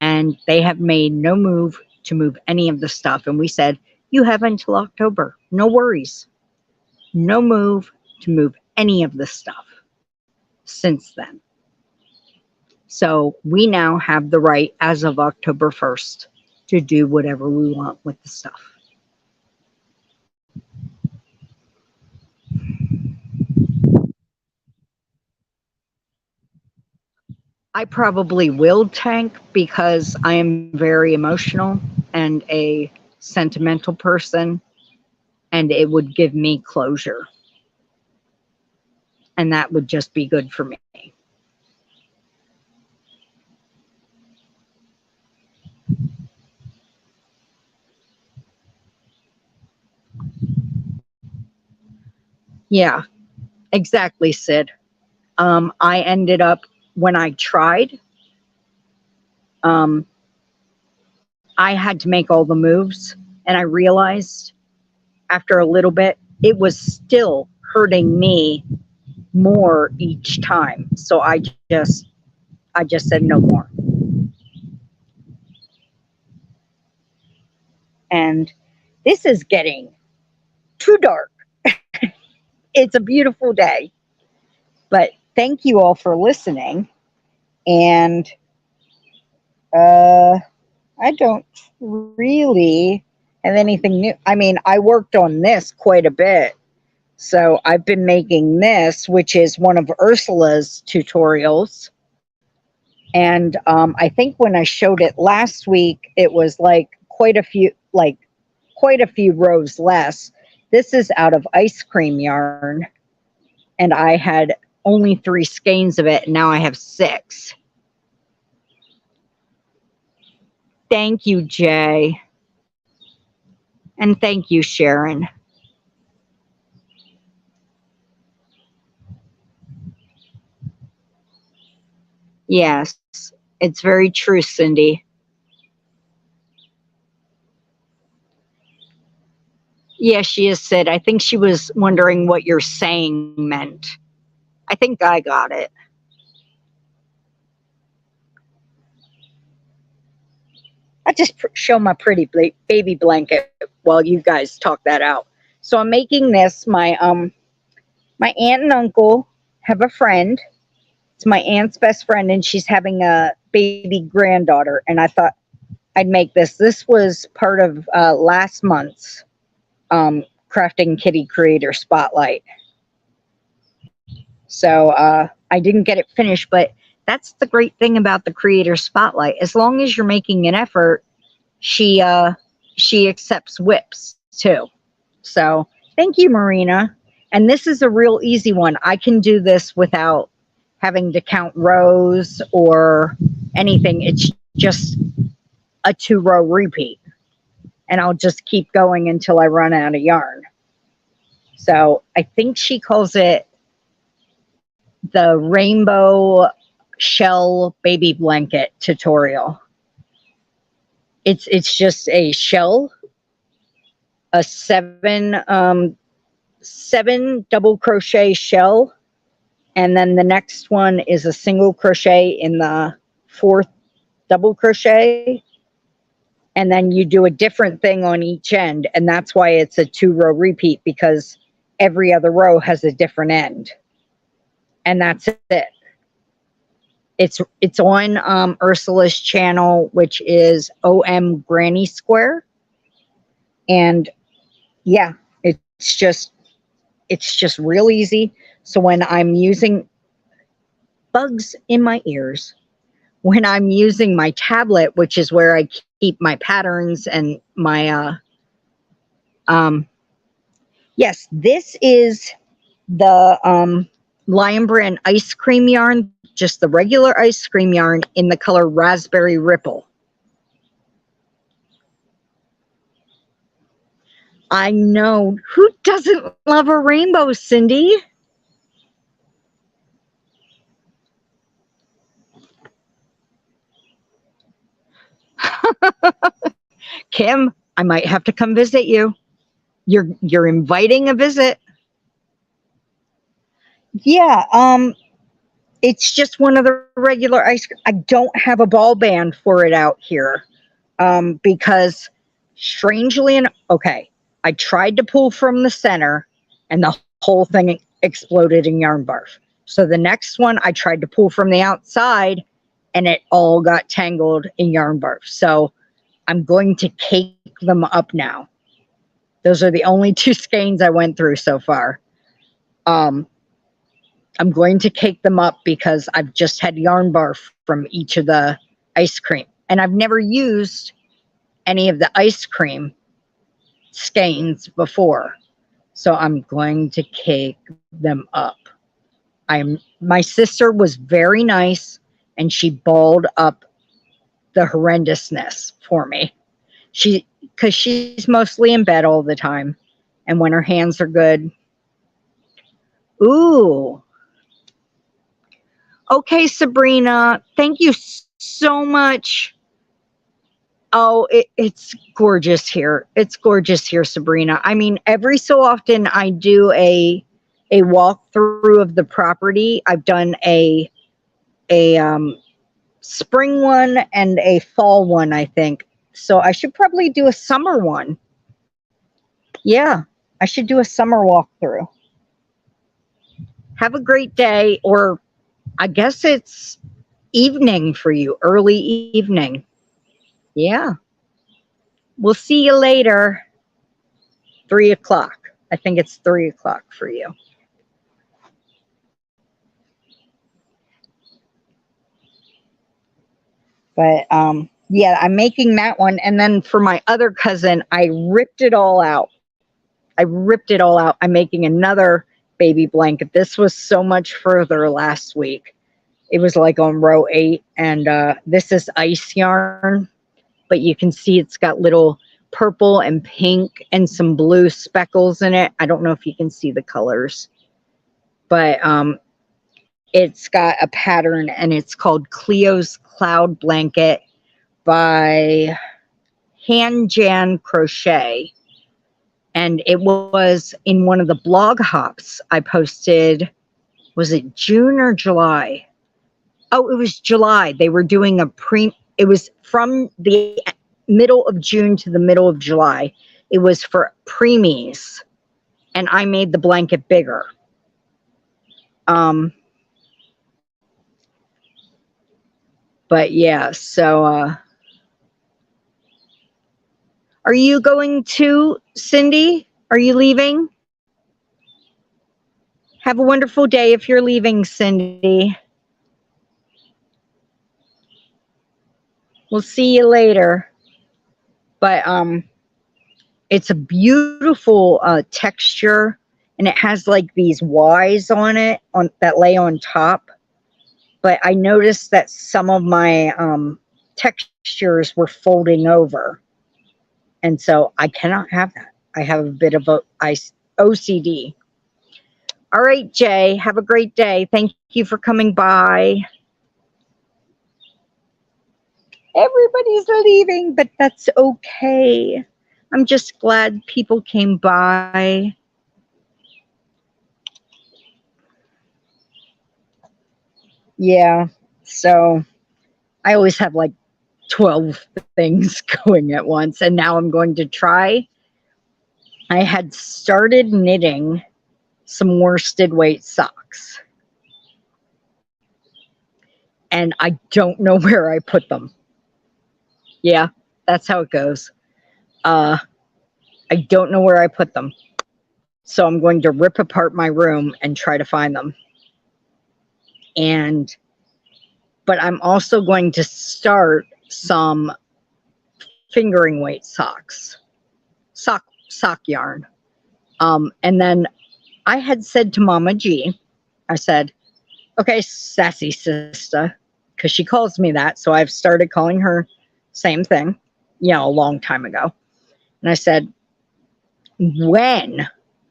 S1: And they have made no move to move any of the stuff. And we said, you have until October. No worries. No move to move any of the stuff since then. So we now have the right as of October 1st to do whatever we want with the stuff. I probably will, Tank, because I am very emotional and a sentimental person, and it would give me closure. And that would just be good for me. Yeah, exactly, Sid. I ended up, when I tried, um, I had to make all the moves, and I realized after a little bit, it was still hurting me more each time. So I just said no more. And this is getting too dark. It's a beautiful day. But thank you all for listening. And I don't really have anything new. I mean, I worked on this quite a bit. So I've been making this, which is one of Ursula's tutorials. And I think when I showed it last week, it was like quite a few rows less. This is out of ice cream yarn, and I had only 3 skeins of it, and now I have 6. Thank you, Jay. And thank you, Sharon. Yes, it's very true, Cindy. Yes, she has said, I think she was wondering what your saying meant. I think I got it. I just show my pretty baby blanket while you guys talk that out. So I'm making this. My aunt and uncle have a friend. It's my aunt's best friend, and she's having a baby granddaughter. And I thought I'd make this. This was part of last month's Crafting Kitty Creator Spotlight. So I didn't get it finished, but that's the great thing about the Creator Spotlight. As long as you're making an effort, she accepts whips too. So thank you, Marina. And this is a real easy one. I can do this without having to count rows or anything. It's just a 2-row repeat. And I'll just keep going until I run out of yarn. So I think she calls it the Rainbow Shell Baby Blanket tutorial. It's just a shell, a seven double crochet shell, and then the next one is a single crochet in the 4th double crochet, and then you do a different thing on each end, and that's why it's a 2-row repeat, because every other row has a different end, and that's it. It's on Ursula's channel, which is OM Granny Square, and yeah, it's just real easy. So when I'm using bugs in my ears, when I'm using my tablet, which is where I keep my patterns and my yes, this is the Lion Brand ice cream yarn, just the regular ice cream yarn in the color Raspberry Ripple. I know. Who doesn't love a rainbow, Cindy? Kim, I might have to come visit you. You're inviting a visit. Yeah, it's just one of the regular ice cream. I don't have a ball band for it out here. Because strangely enough, okay, I tried to pull from the center and the whole thing exploded in yarn barf. So the next one I tried to pull from the outside and it all got tangled in yarn barf. So I'm going to cake them up now. Those are the only 2 skeins I went through so far. I'm going to cake them up because I've just had yarn barf from each of the ice cream. And I've never used any of the ice cream skeins before. So I'm going to cake them up. My sister was very nice and she balled up the horrendousness for me. Because she's mostly in bed all the time. And when her hands are good. Ooh. Okay, Sabrina, thank you so much. Oh, it's gorgeous here. It's gorgeous here, Sabrina. I mean, every so often I do a walkthrough of the property. I've done a spring one and a fall one, I think. So I should probably do a summer one. Yeah, I should do a summer walkthrough. Have a great day, or I guess it's evening for you, early evening. Yeah. We'll see you later. 3 o'clock. I think it's 3 o'clock for you. But yeah, I'm making that one. And then for my other cousin, I ripped it all out. I'm making another baby blanket. This was so much further last week. It was like on row 8. And this is ice yarn. but you can see it's got little purple and pink and some blue speckles in it. I don't know if you can see the colors, but it's got a pattern, and it's called Cleo's Cloud Blanket by Hand Jan Crochet. And it was in one of the blog hops I posted. Was it June or July? Oh, it was July. They were doing it was from the middle of June to the middle of July. It was for preemies, and I made the blanket bigger. But yeah, so are you going to, Cindy? Are you leaving? Have a wonderful day if you're leaving, Cindy. We'll see you later. But it's a beautiful texture, and it has like these Y's on it that lay on top. But I noticed that some of my textures were folding over, and so I cannot have that. I have a bit of OCD. All right, Jay, have a great day. Thank you for coming by. Everybody's leaving, but that's okay. I'm just glad people came by. Yeah, so I always have like 12 things going at once, and now I'm going to try. I had started knitting some worsted weight socks, and I don't know where I put them. Yeah, that's how it goes. I don't know where I put them, so I'm going to rip apart my room and try to find them. But I'm also going to start some fingering weight socks, sock yarn. And then I had said to Mama G, I said, okay, sassy sister, because she calls me that. So I've started calling her same thing, a long time ago. And I said, when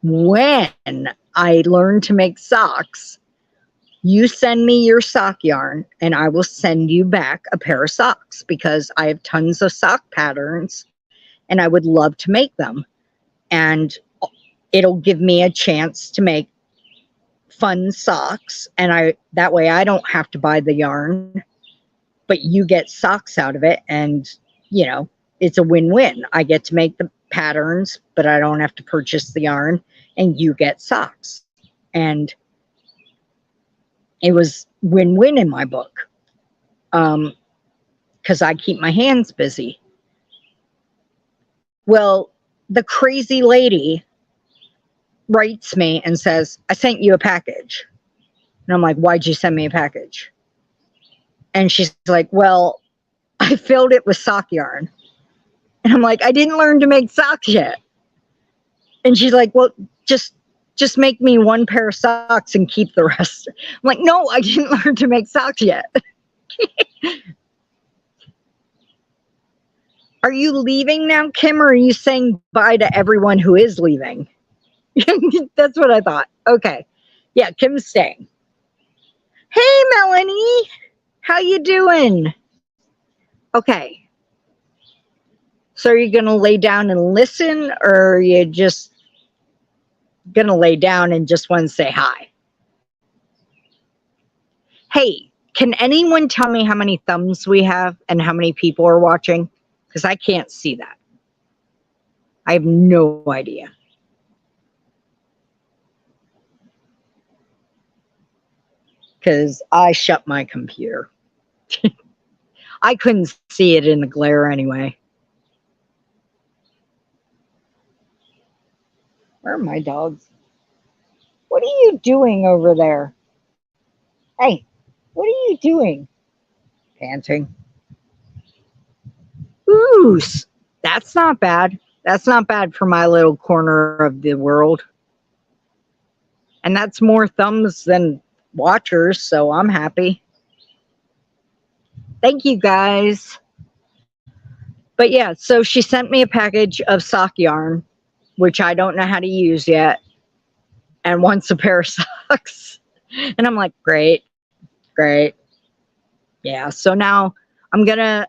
S1: I learn to make socks, you send me your sock yarn and I will send you back a pair of socks, because I have tons of sock patterns and I would love to make them. And it'll give me a chance to make fun socks, and that way I don't have to buy the yarn, but you get socks out of it, and it's a win-win. I get to make the patterns, but I don't have to purchase the yarn, and you get socks. And it was win-win in my book, because I keep my hands busy. Well, the crazy lady writes me and says, I sent you a package. And I'm like, why'd you send me a package? And she's like, well, I filled it with sock yarn. And I'm like, I didn't learn to make socks yet. And she's like, well, just make me one pair of socks and keep the rest. I'm like, no, I didn't learn to make socks yet. Are you leaving now, Kim, or are you saying bye to everyone who is leaving? That's what I thought. Okay. Yeah, Kim's staying. Hey, Melanie. How you doing? Okay. So are you going to lay down and listen, or are you just going to lay down and just want to say hi? Hey, can anyone tell me how many thumbs we have and how many people are watching? Because I can't see that. I have no idea. Because I shut my computer. I couldn't see it in the glare anyway. Where are my dogs? What are you doing over there? Hey, what are you doing? Panting. Ooh, that's not bad. That's not bad for my little corner of the world. And that's more thumbs than watchers, so I'm happy. Thank you, guys. But yeah, so she sent me a package of sock yarn, which I don't know how to use yet, and wants a pair of socks. And I'm like, great, great. Yeah, so now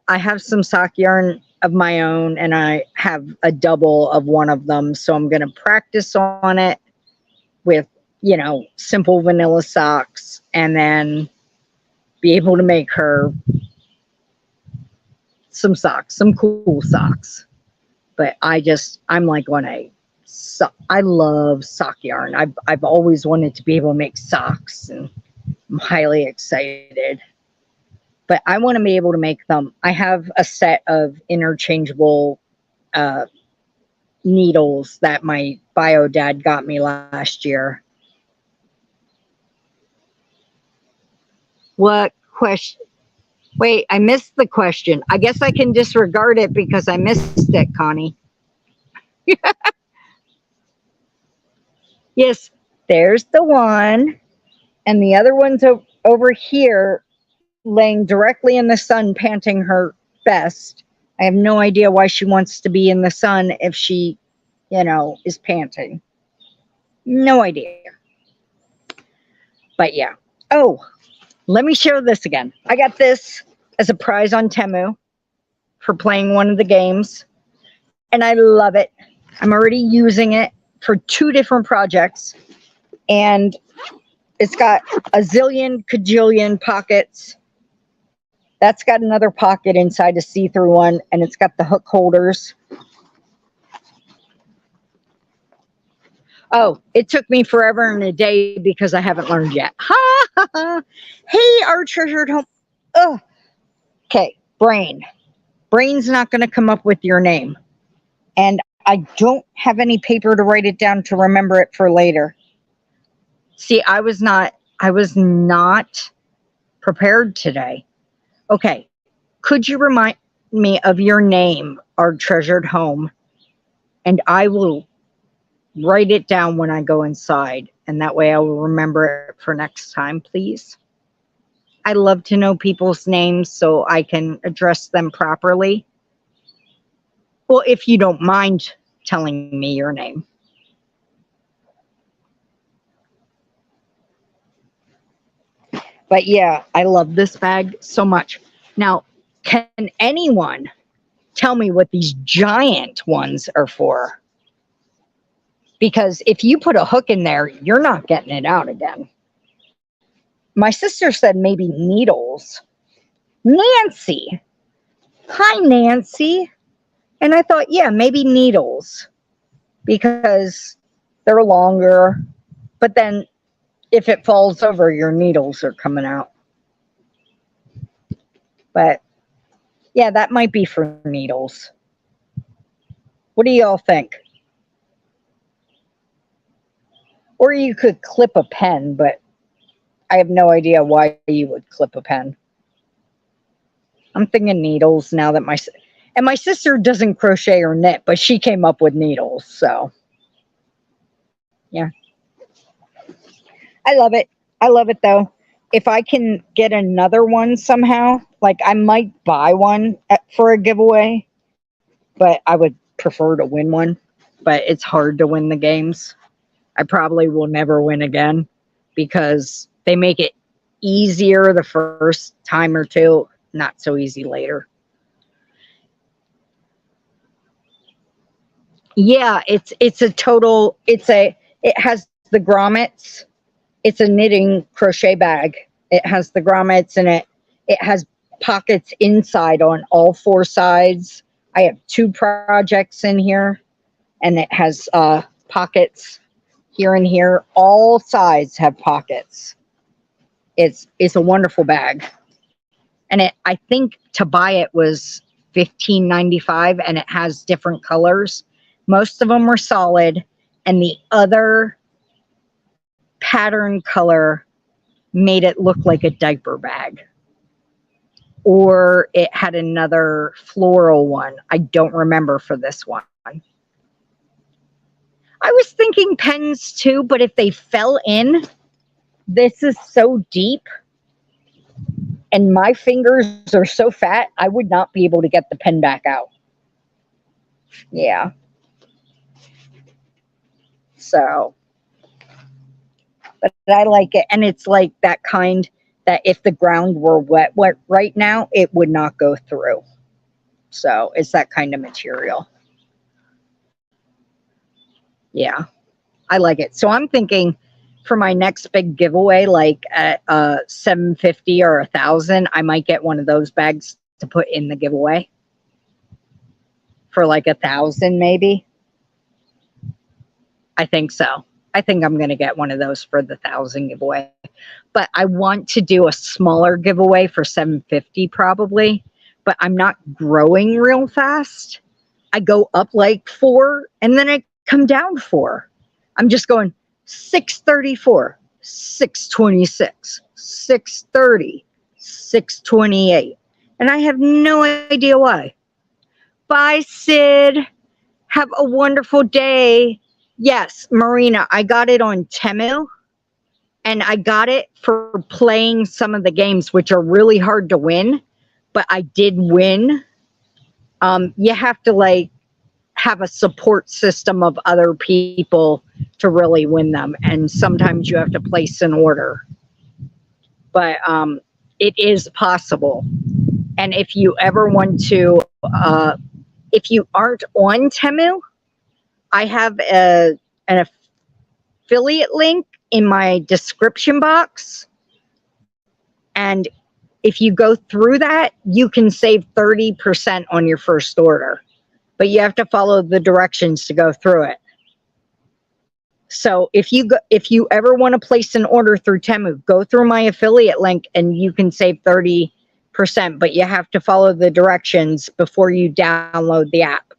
S1: I have some sock yarn of my own, and I have a double of one of them. So I'm gonna practice on it with, simple vanilla socks, and then be able to make her some socks, some cool socks. But I'm like I love sock yarn. I've always wanted to be able to make socks, and I'm highly excited. But I want to be able to make them. I have a set of interchangeable needles that my bio dad got me last year. What question? Wait, I missed the question. I guess I can disregard it because I missed it, Connie. Yes, there's the one. And the other one's over here, laying directly in the sun, panting her best. I have no idea why she wants to be in the sun if she, is panting. No idea. But yeah. Oh, let me share this again. I got this as a prize on Temu for playing one of the games, and I love it. I'm already using it for 2 different projects, and it's got a zillion cajillion pockets. That's got another pocket inside a see-through one, and it's got the hook holders. Oh, it took me forever and a day because I haven't learned yet. Ha ha ha. Hey, our treasured home. Oh, okay. Brain's not going to come up with your name. And I don't have any paper to write it down to remember it for later. See, I was not prepared today. Okay. Could you remind me of your name, our treasured home? And I will write it down when I go inside, and that way I will remember it for next time, please. I love to know people's names so I can address them properly. Well, if you don't mind telling me your name. But yeah, I love this bag so much. Now, can anyone tell me what these giant ones are for? Because if you put a hook in there, you're not getting it out again. My sister said maybe needles. Nancy. Hi, Nancy. And I thought, yeah, maybe needles because they're longer. But then if it falls over, your needles are coming out. But yeah, that might be for needles. What do y'all think? Or you could clip a pen, but I have no idea why you would clip a pen. I'm thinking needles now that my sister doesn't crochet or knit, but she came up with needles, so yeah. I love it. I love it though. If I can get another one somehow, like I might buy one for a giveaway, but I would prefer to win one. But it's hard to win the games. I probably will never win again because they make it easier the first time or two, not so easy later. Yeah, it has the grommets. It's a knitting crochet bag. It has the grommets in it. It has pockets inside on all 4 sides. I have 2 projects in here, and it has pockets here and here. All sides have pockets. It's a wonderful bag, and I think to buy it was $15.95, and it has different colors. Most of them were solid, and the other pattern color made it look like a diaper bag, or it had another floral one. I don't remember for this one. I was thinking pens too, but if they fell in, this is so deep and my fingers are so fat, I would not be able to get the pen back out. Yeah. So, but I like it. And it's like that kind that if the ground were wet right now, it would not go through. So it's that kind of material. Yeah. I like it. So I'm thinking for my next big giveaway, like at 750 or 1,000, I might get one of those bags to put in the giveaway for like 1,000 maybe. I think so. I think I'm going to get one of those for the 1,000 giveaway. But I want to do a smaller giveaway for 750 probably, but I'm not growing real fast. I go up like 4 and then I come down 4. I'm just going 634, 626, 630, 628. And I have no idea why. Bye, Sid. Have a wonderful day. Yes, Marina, I got it on Temu. And I got it for playing some of the games, which are really hard to win. But I did win. You have to like have a support system of other people to really win them. And sometimes you have to place an order. But it is possible. And if you ever want to, if you aren't on Temu, I have an affiliate link in my description box. And if you go through that, you can save 30% on your first order. But you have to follow the directions to go through it. So if you ever want to place an order through Temu, go through my affiliate link and you can save 30%, but you have to follow the directions before you download the app.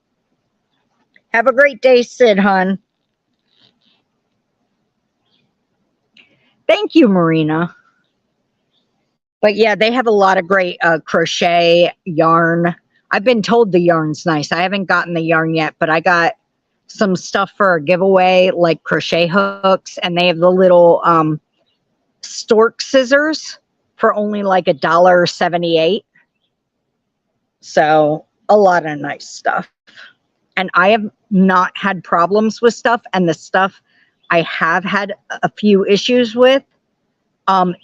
S1: Have a great day, Sid, hun. Thank you, Marina. But yeah, they have a lot of great crochet yarn. I've been told the yarn's nice. I haven't gotten the yarn yet, but I got some stuff for a giveaway, like crochet hooks, and they have the little stork scissors for only like $1.78. So a lot of nice stuff. And I have not had problems with stuff, and the stuff I have had a few issues with,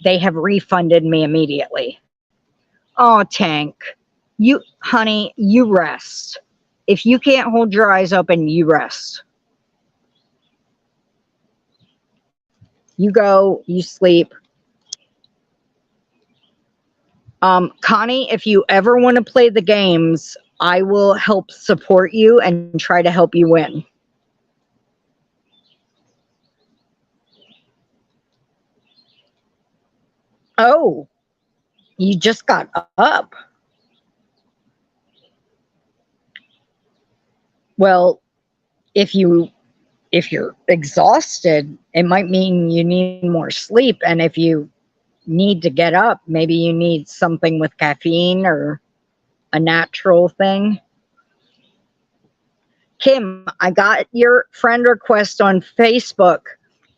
S1: they have refunded me immediately. Oh, Tank, honey, you rest. If you can't hold your eyes open, you rest. You go, you sleep. Connie, if you ever want to play the games, I will help support you and try to help you win. Oh, you just got up. Well, if you're exhausted, it might mean you need more sleep. And if you need to get up, maybe you need something with caffeine or a natural thing. Kim, I got your friend request on Facebook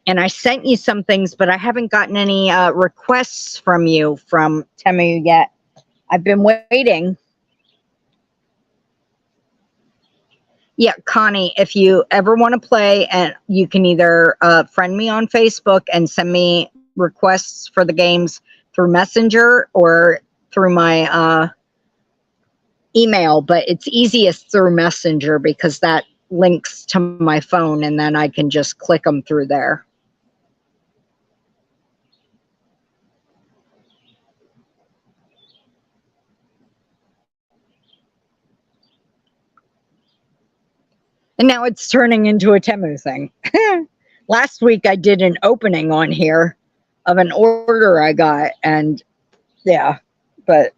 S1: and I sent you some things, but I haven't gotten any requests from you from Temu yet. I've been waiting. Yeah, Connie, if you ever want to play, and you can either friend me on Facebook and send me requests for the games through Messenger or through my email, but it's easiest through Messenger because that links to my phone and then I can just click them through there. And now it's turning into a Temu thing. Last week I did an opening on here of an order I got, and yeah, but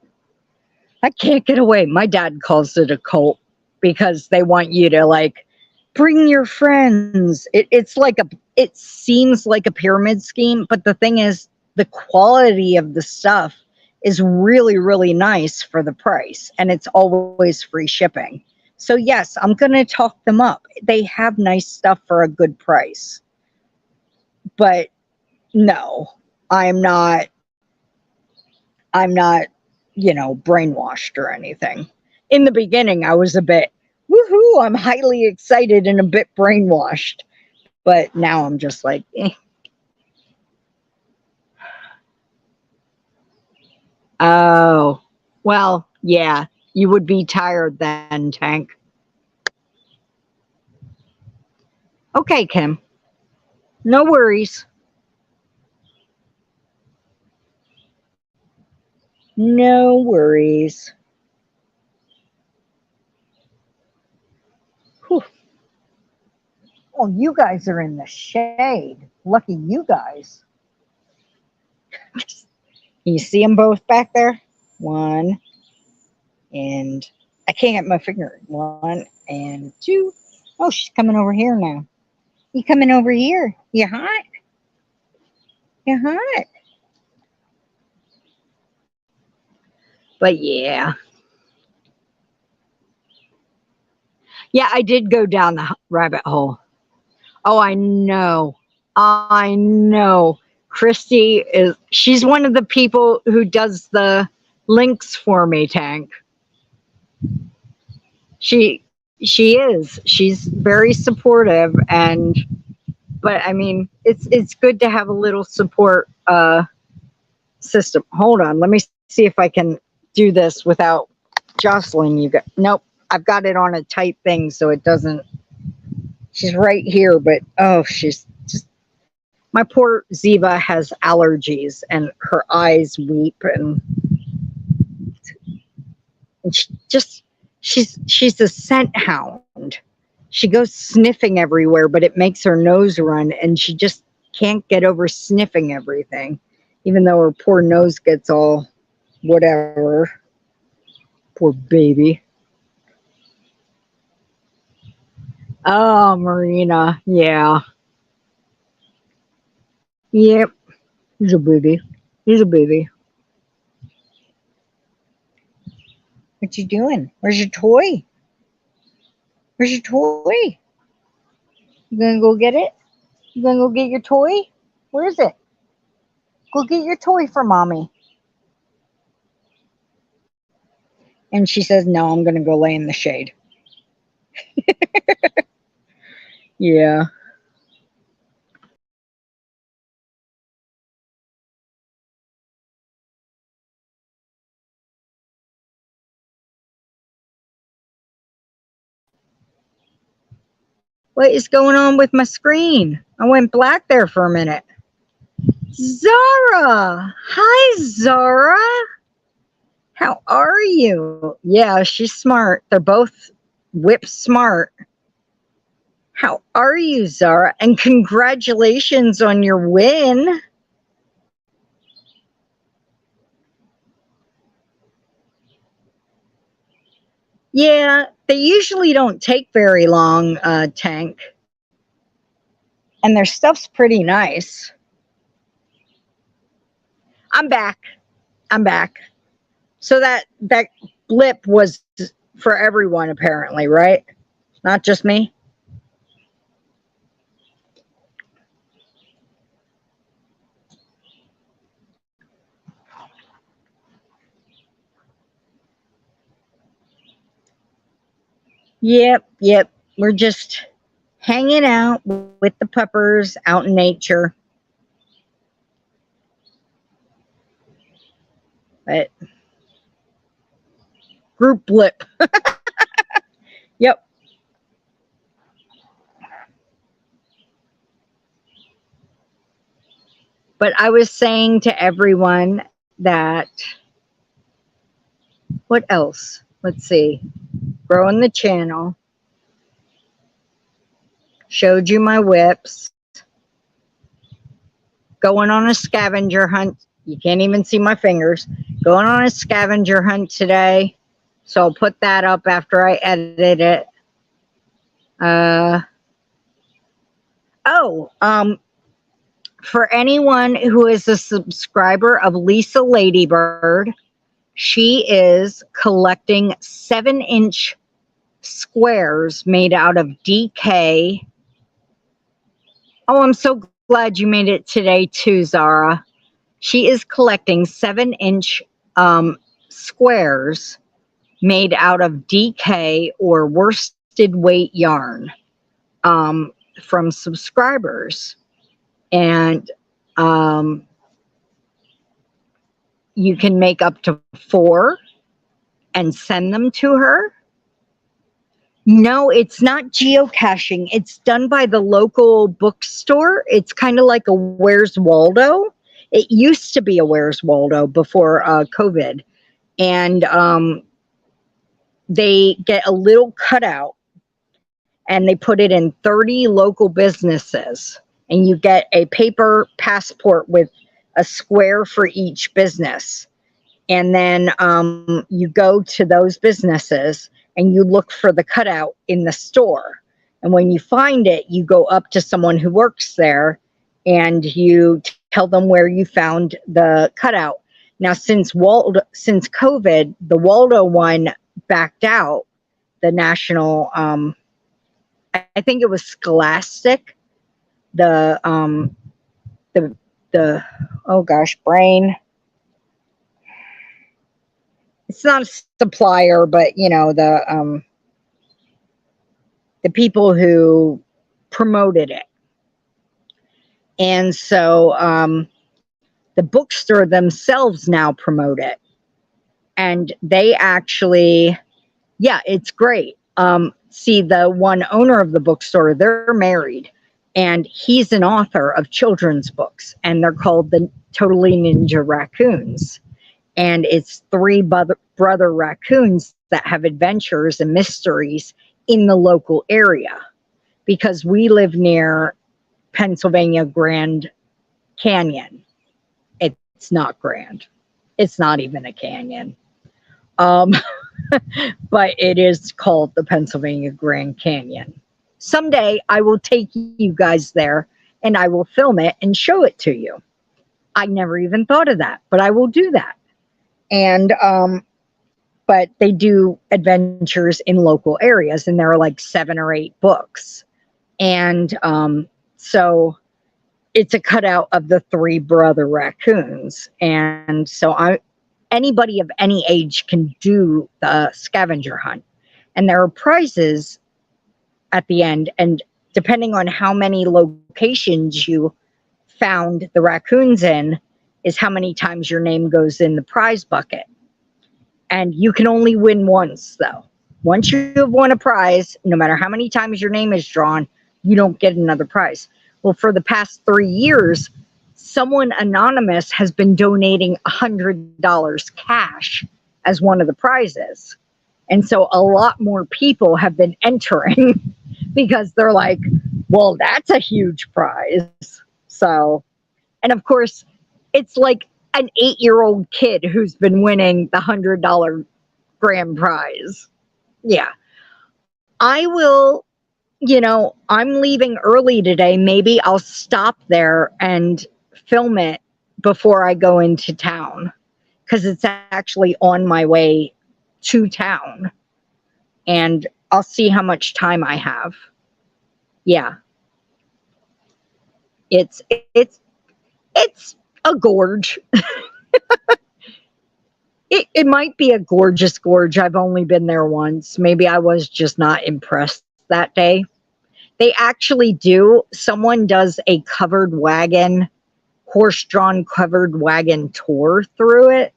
S1: I can't get away. My dad calls it a cult because they want you to like bring your friends. It seems like a pyramid scheme, but the thing is, the quality of the stuff is really, really nice for the price, and it's always free shipping. So yes, I'm going to talk them up. They have nice stuff for a good price. But no, I'm not, brainwashed or anything. In the beginning, I was a bit, woohoo, I'm highly excited and a bit brainwashed. But now I'm just like, eh. Oh, well, yeah, you would be tired then, Tank. Okay, Kim. No worries. No worries. Whew. Oh, you guys are in the shade. Lucky you guys. You see them both back there? One, and I can't get my finger. One and two. Oh, she's coming over here now. You coming over here? You hot? You hot? But yeah. Yeah, I did go down the rabbit hole. Oh, I know. I know. She's one of the people who does the links for me, Tank. She is. She's very supportive, and but I mean, it's good to have a little support system. Hold on, let me see if I can do this without jostling you guys. Nope, I've got it on a tight thing so it doesn't. She's right here, but oh, she's just. My poor Ziva has allergies and her eyes weep, and she's a scent hound. She goes sniffing everywhere, but it makes her nose run, and she just can't get over sniffing everything, even though her poor nose gets all whatever. Poor baby. Oh, Marina. Yeah. Yep. He's a baby. He's a baby. What you doing? Where's your toy? Where's your toy? You gonna go get it? You gonna go get your toy? Where is it? Go get your toy for mommy. And she says, no, I'm gonna go lay in the shade. Yeah. What is going on with my screen? I went black there for a minute. Zara! Hi, Zara! How are you? Yeah, she's smart. They're both whip smart. How are you, Zara? And congratulations on your win. Yeah, they usually don't take very long, Tank. And their stuff's pretty nice. I'm back. I'm back. So that blip was for everyone, apparently, right? Not just me. Yep, yep. We're just hanging out with the puppers out in nature. But group blip. Yep. But I was saying to everyone that, what else? Let's see. Growing the channel. Showed you my whips. Going on a scavenger hunt. You can't even see my fingers. Going on a scavenger hunt today. So I'll put that up after I edit it. For anyone who is a subscriber of Lisa Ladybird, she is collecting 7-inch squares made out of DK. Oh, I'm so glad you made it today too, Zara. She is collecting 7-inch squares made out of DK or worsted weight yarn from subscribers. And you can make up to 4 and send them to her. No, it's not geocaching. It's done by the local bookstore. It's kind of like a Where's Waldo. It used to be a Where's Waldo before COVID. And they get a little cutout and they put it in 30 local businesses. And you get a paper passport with a square for each business. And then you go to those businesses and you look for the cutout in the store. And when you find it, you go up to someone who works there and you tell them where you found the cutout. Now, since COVID, the Waldo one backed out, the national, I think it was Scholastic, the oh gosh, brain. It's not a supplier, but you know, the people who promoted it. And so the bookstore themselves now promote it. And they actually, yeah, it's great. See, the one owner of the bookstore, they're married. And he's an author of children's books. And they're called the Totally Ninja Raccoons. And it's 3 brother raccoons that have adventures and mysteries in the local area. Because we live near Pennsylvania Grand Canyon. It's not grand. It's not even a canyon. But it is called the Pennsylvania Grand Canyon. Someday I will take you guys there and I will film it and show it to you. I never even thought of that, but I will do that. And but they do adventures in local areas, and there are like 7 or 8 books. And so it's a cutout of the 3 brother raccoons. And so anybody of any age can do the scavenger hunt. And there are prizes at the end. And depending on how many locations you found the raccoons in is how many times your name goes in the prize bucket. And you can only win once, though. Once you have won a prize, no matter how many times your name is drawn, you don't get another prize. Well, for the past 3 years, someone anonymous has been donating $100 cash as one of the prizes. And so a lot more people have been entering because they're like, well, that's a huge prize. So, and of course, it's like an 8-year-old kid who's been winning the $100 grand prize. Yeah. I will, I'm leaving early today. Maybe I'll stop there and film it before I go into town, because it's actually on my way to town, and I'll see how much time I have. Yeah. It's a gorge. It might be a gorgeous gorge. I've only been there once. Maybe I was just not impressed that day. They actually do. Someone does a covered wagon, horse-drawn covered wagon tour through it.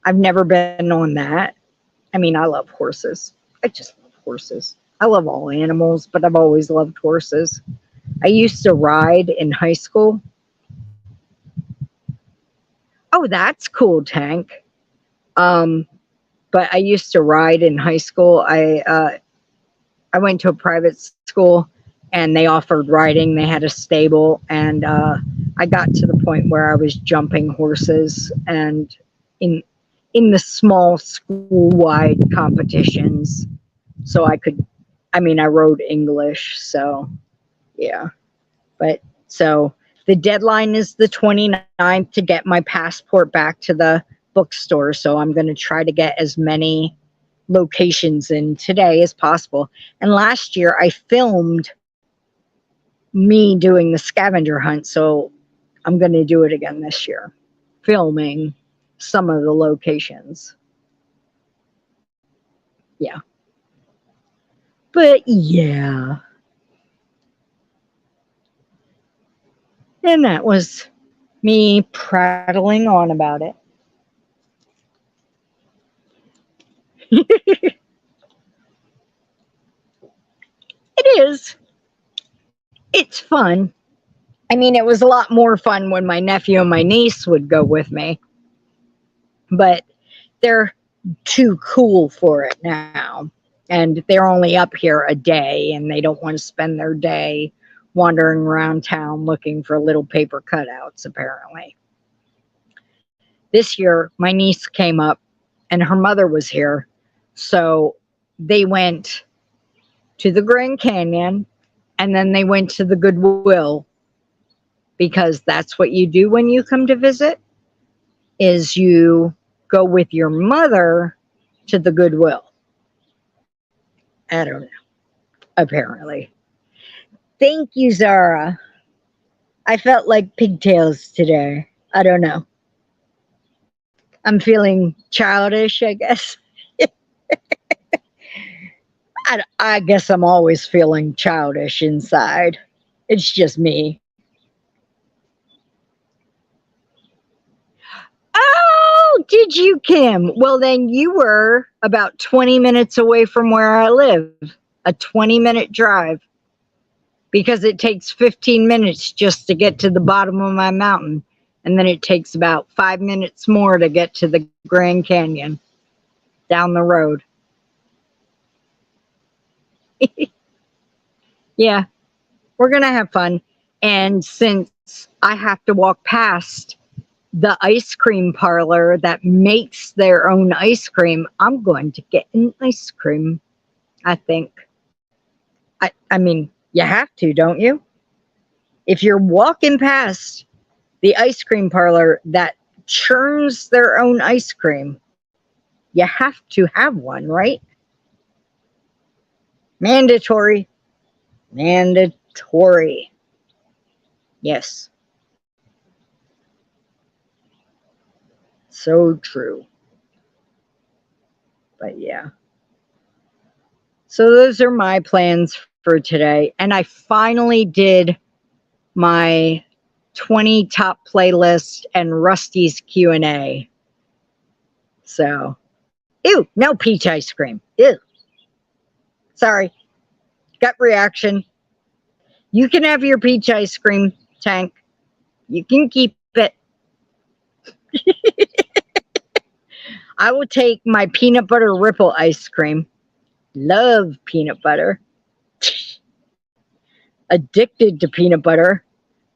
S1: I've never been on that. I mean, I love horses. I just love horses. I love all animals, but I've always loved horses. I used to ride in high school. Oh, that's cool, Tank. But I used to ride in high school. I went to a private school and they offered riding. They had a stable, and I got to the point where I was jumping horses and in the small school-wide competitions. So I rode English, so yeah. But so the deadline is the 29th to get my passport back to the bookstore. So I'm going to try to get as many locations in today as possible. And last year I filmed me doing the scavenger hunt. So I'm going to do it again this year, filming some of the locations. Yeah. But yeah. And that was me prattling on about it. It is. It's fun. I mean, it was a lot more fun when my nephew and my niece would go with me, but they're too cool for it now. And they're only up here a day and they don't want to spend their day wandering around town looking for little paper cutouts, apparently. This year, my niece came up and her mother was here. So they went to the Grand Canyon and then they went to the Goodwill, because that's what you do when you come to visit, is you go with your mother to the Goodwill. I don't know, apparently. Thank you, Zara. I felt like pigtails today. I don't know. I'm feeling childish, I guess. I guess I'm always feeling childish inside. It's just me. Oh, did you, Kim? Well, then you were about 20 minutes away from where I live. A 20-minute drive. Because it takes 15 minutes just to get to the bottom of my mountain. And then it takes about 5 minutes more to get to the Grand Canyon down the road. Yeah, we're going to have fun. And since I have to walk past the ice cream parlor that makes their own ice cream, I'm going to get an ice cream, I think. I mean, you have to, don't you? If you're walking past the ice cream parlor that churns their own ice cream, you have to have one, right? Mandatory. Mandatory. Yes. So true. But yeah. So those are my plans for today. And I finally did my 20 top playlist and Rusty's Q&A. So, ew, no peach ice cream. Ew. Sorry. Gut reaction. You can have your peach ice cream, Tank. You can keep it. I will take my peanut butter ripple ice cream. Love peanut butter. Addicted to peanut butter.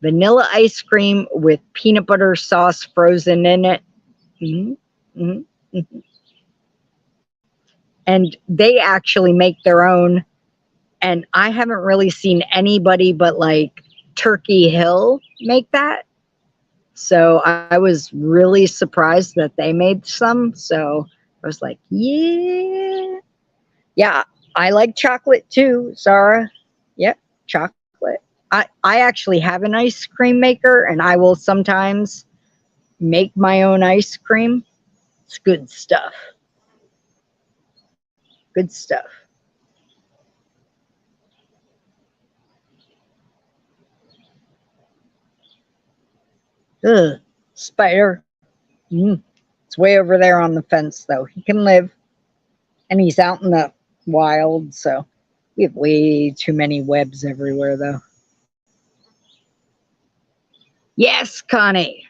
S1: Vanilla ice cream with peanut butter sauce frozen in it. Mm-hmm. Mm-hmm. Mm-hmm. And they actually make their own. And I haven't really seen anybody but like Turkey Hill make that. So I was really surprised that they made some. So I was like, yeah. Yeah, I like chocolate too, Zara. Yep, chocolate. I actually have an ice cream maker and I will sometimes make my own ice cream. It's good stuff. Good stuff. Ugh, spider. It's way over there on the fence though. He can live. And he's out in the wild, so we have way too many webs everywhere though. Yes, Connie.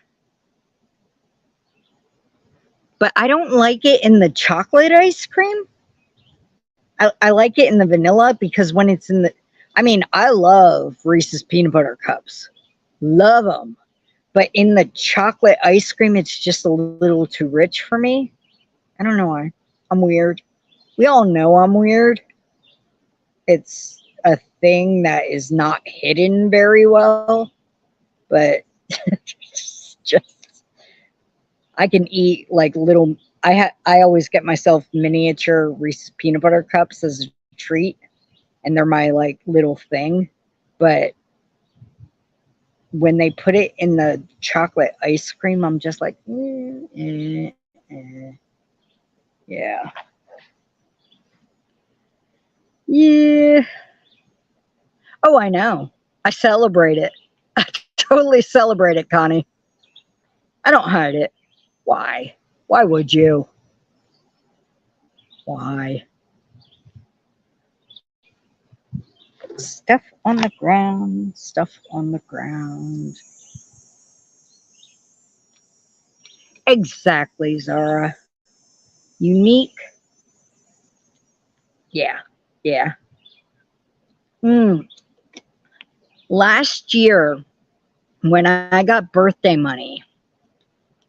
S1: But I don't like it in the chocolate ice cream. I like it in the vanilla because when it's in the, I mean, I love Reese's peanut butter cups. Love them. But in the chocolate ice cream, it's just a little too rich for me. I don't know why. I'm weird. We all know I'm weird. It's a thing that is not hidden very well, but just I can eat like little. I always get myself miniature Reese's peanut butter cups as a treat, and they're my like little thing. But when they put it in the chocolate ice cream, I'm just like, yeah. Yeah. Oh, I know. I celebrate it. I totally celebrate it, Connie. I don't hide it. Why? Why would you? Why? Stuff on the ground. Stuff on the ground. Exactly, Zara. Unique. Yeah. Yeah. Mm. Last year, when I got birthday money,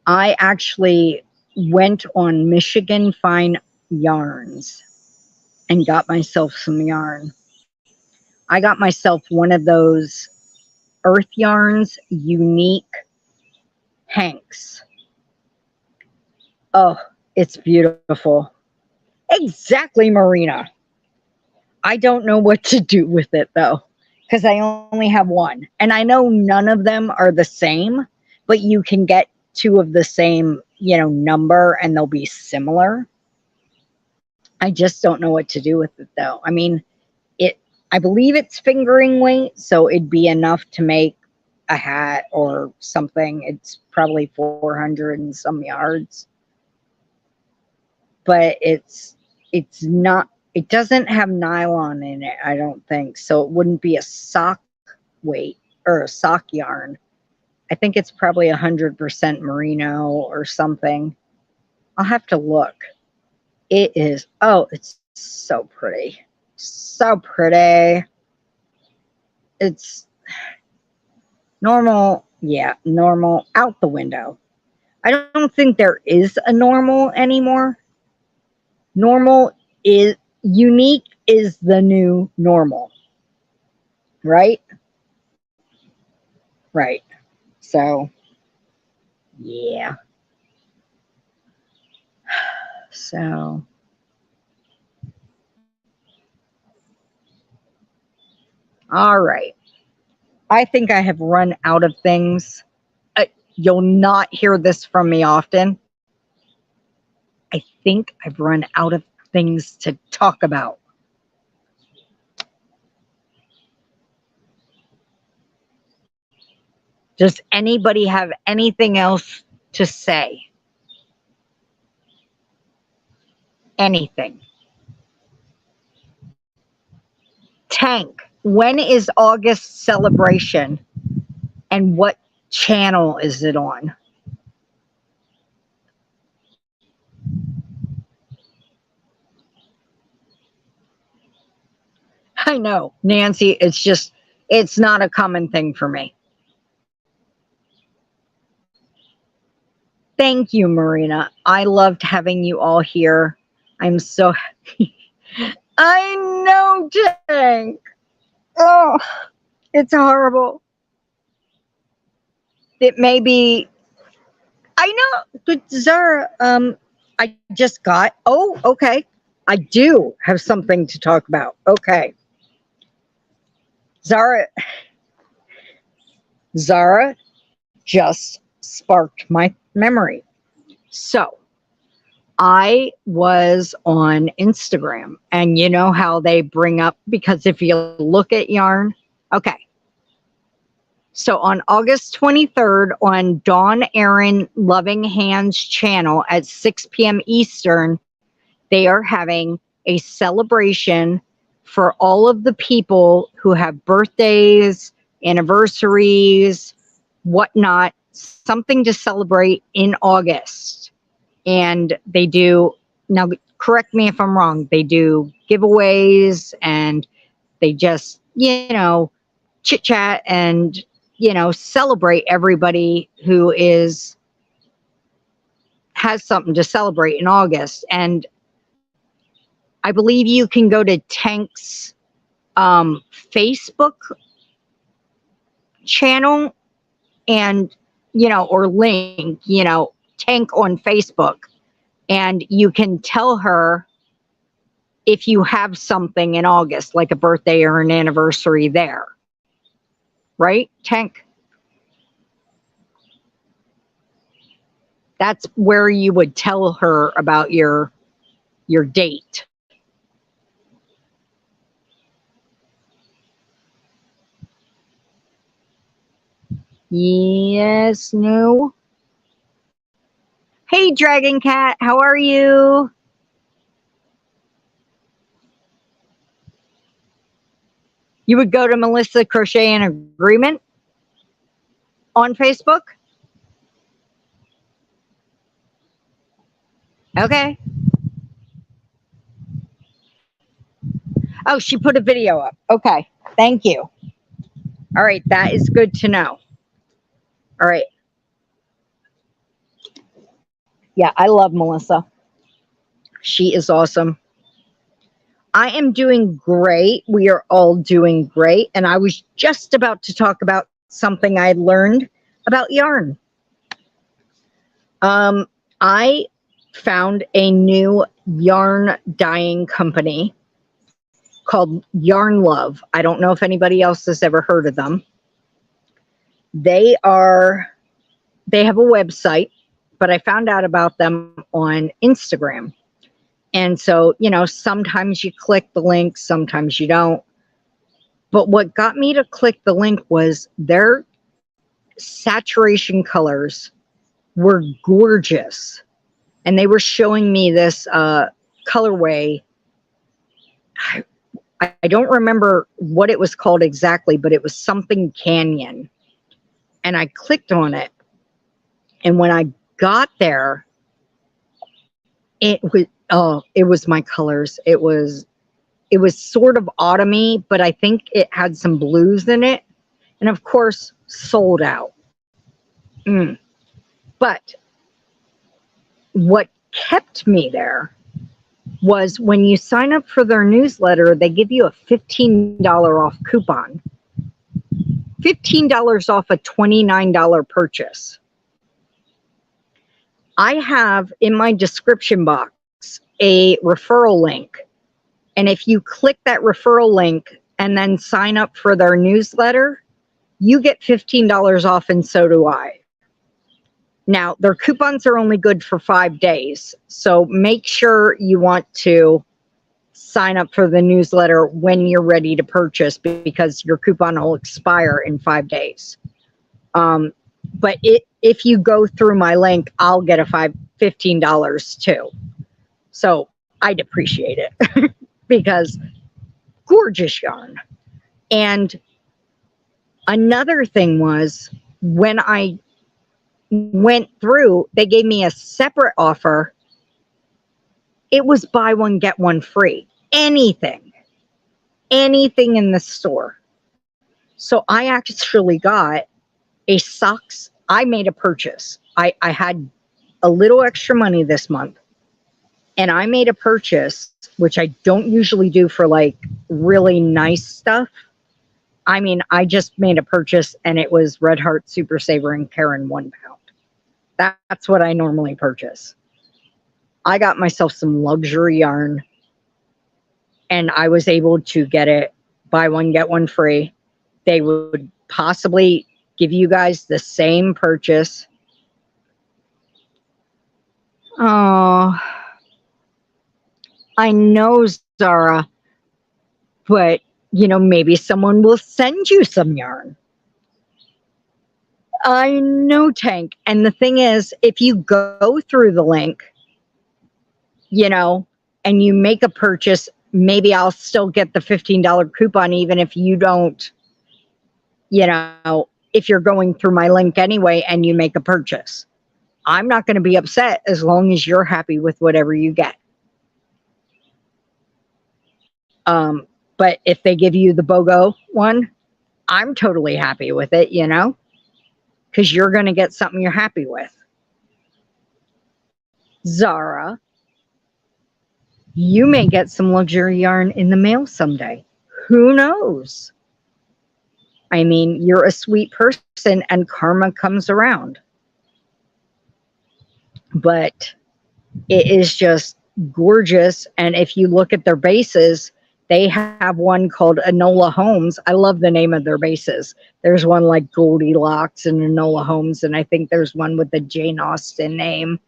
S1: I actually went on Michigan Fine Yarns and got myself some yarn. I got myself one of those Earth Yarns unique hanks. Oh, it's beautiful. Exactly, Marina. I don't know what to do with it though, because I only have one. And I know none of them are the same, but you can get two of the same, number and they'll be similar. I just don't know what to do with it though. I mean, I believe it's fingering weight, so it'd be enough to make a hat or something. It's probably 400 and some yards. But it's not, it doesn't have nylon in it, I don't think. So it wouldn't be a sock weight or a sock yarn. I think it's probably 100% merino or something. I'll have to look. It is, oh, it's so pretty. So pretty. It's normal. Yeah, normal out the window. I don't think there is a normal anymore. Normal is unique is the new normal. Right? Right. So, yeah. So, all right. I think I have run out of things. You'll not hear this from me often. I think I've run out of things to talk about. Does anybody have anything else to say? Anything? Tank, when is August celebration and what channel is it on? I know, Nancy, it's not a common thing for me. Thank you, Marina. I loved having you all here. I'm so happy. I know, Tank. Oh, it's horrible. It may be, I know, but Zara, I just got, oh, okay. I do have something to talk about. Okay. Zara just sparked my memory. So I was on Instagram, and you know how they bring up, because if you look at yarn, okay. So on August 23rd on Dawn Aaron Loving Hands channel at 6 p.m. Eastern, they are having a celebration for all of the people who have birthdays, anniversaries, whatnot, something to celebrate in August. And they do, now correct me if I'm wrong, they do giveaways and they just, chit chat and, celebrate everybody who has something to celebrate in August. And I believe you can go to Tank's Facebook channel and, or link, Tank on Facebook, and you can tell her if you have something in August, like a birthday or an anniversary there. Right, Tank? That's where you would tell her about your date. Yes, no. Hey, Dragon Cat, how are you? You would go to Melissa Crochet in Agreement on Facebook? Okay. Oh, she put a video up. Okay. Thank you. All right. That is good to know. All right. Yeah, I love Melissa. She is awesome. I am doing great. We are all doing great. And I was just about to talk about something I learned about yarn. I found a new yarn dyeing company called Yarn Love. I don't know if anybody else has ever heard of them. They have a website, but I found out about them on Instagram. And so, you know, sometimes you click the link, sometimes you don't. But what got me to click the link was their saturation colors were gorgeous. And they were showing me this colorway. I don't remember what it was called exactly, but it was something Canyon. And I clicked on it. And when I got there, it was my colors. It was sort of autumny, but I think it had some blues in it. And of course, sold out. But what kept me there was when you sign up for their newsletter, they give you a $15 off coupon. $15 off a $29 purchase. I have in my description box a referral link. And if you click that referral link and then sign up for their newsletter, you get $15 off, and so do I. Now, their coupons are only good for 5 days. So make sure you want to sign up for the newsletter when you're ready to purchase, because your coupon will expire in 5 days. But if you go through my link, I'll get a $15 too. So I'd appreciate it because gorgeous yarn. And another thing was, when I went through, they gave me a separate offer. It was buy one, get one free. Anything in the store. So I actually got a socks. I made a purchase. I had a little extra money this month, and I made a purchase, which I don't usually do for like really nice stuff. I mean, I just made a purchase, and it was Red Heart Super Saver and Karen 1 pound. That's what I normally purchase. I got myself some luxury yarn, and I was able to get it buy one, get one free. They would possibly give you guys the same purchase. Oh, I know, Zara, but you know, maybe someone will send you some yarn. I know, Tank. And the thing is, if you go through the link, you know, and you make a purchase, maybe I'll still get the $15 coupon, even if you don't, you know, if you're going through my link anyway and you make a purchase. I'm not going to be upset as long as you're happy with whatever you get. But if they give you the BOGO one, I'm totally happy with it, you know, because you're going to get something you're happy with. Zara, you may get some luxury yarn in the mail someday. Who knows? I mean, you're a sweet person and karma comes around. But it is just gorgeous. And if you look at their bases, they have one called Enola Holmes. I love the name of their bases. There's one like Goldilocks and Enola Holmes, and I think there's one with the Jane Austen name.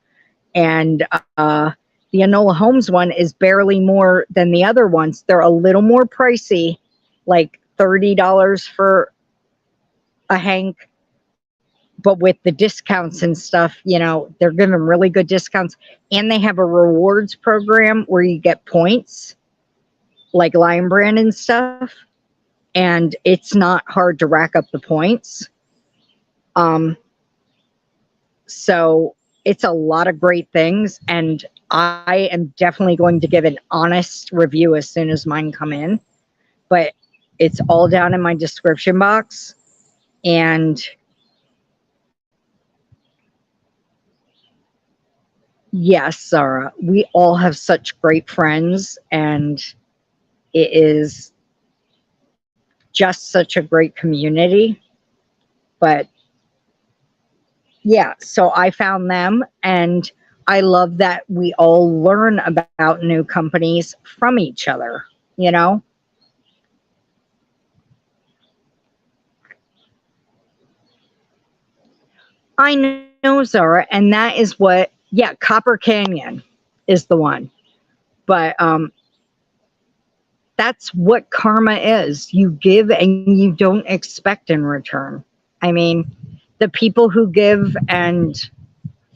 S1: And the Enola Holmes one is barely more than the other ones. They're a little more pricey, like $30 for a hank. but with the discounts and stuff, you know, they're giving really good discounts. And they have a rewards program where you get points, like Lion Brand and stuff. And it's not hard to rack up the points. So it's a lot of great things. And I am definitely going to give an honest review as soon as mine come in. But it's all down in my description box. And yes, Sarah, we all have such great friends, and it is just such a great community. But yeah, so I found them, and I love that we all learn about new companies from each other, you know? I know, Zara, and that is what, yeah, Copper Canyon is the one. But that's what karma is. You give and you don't expect in return. I mean, the people who give and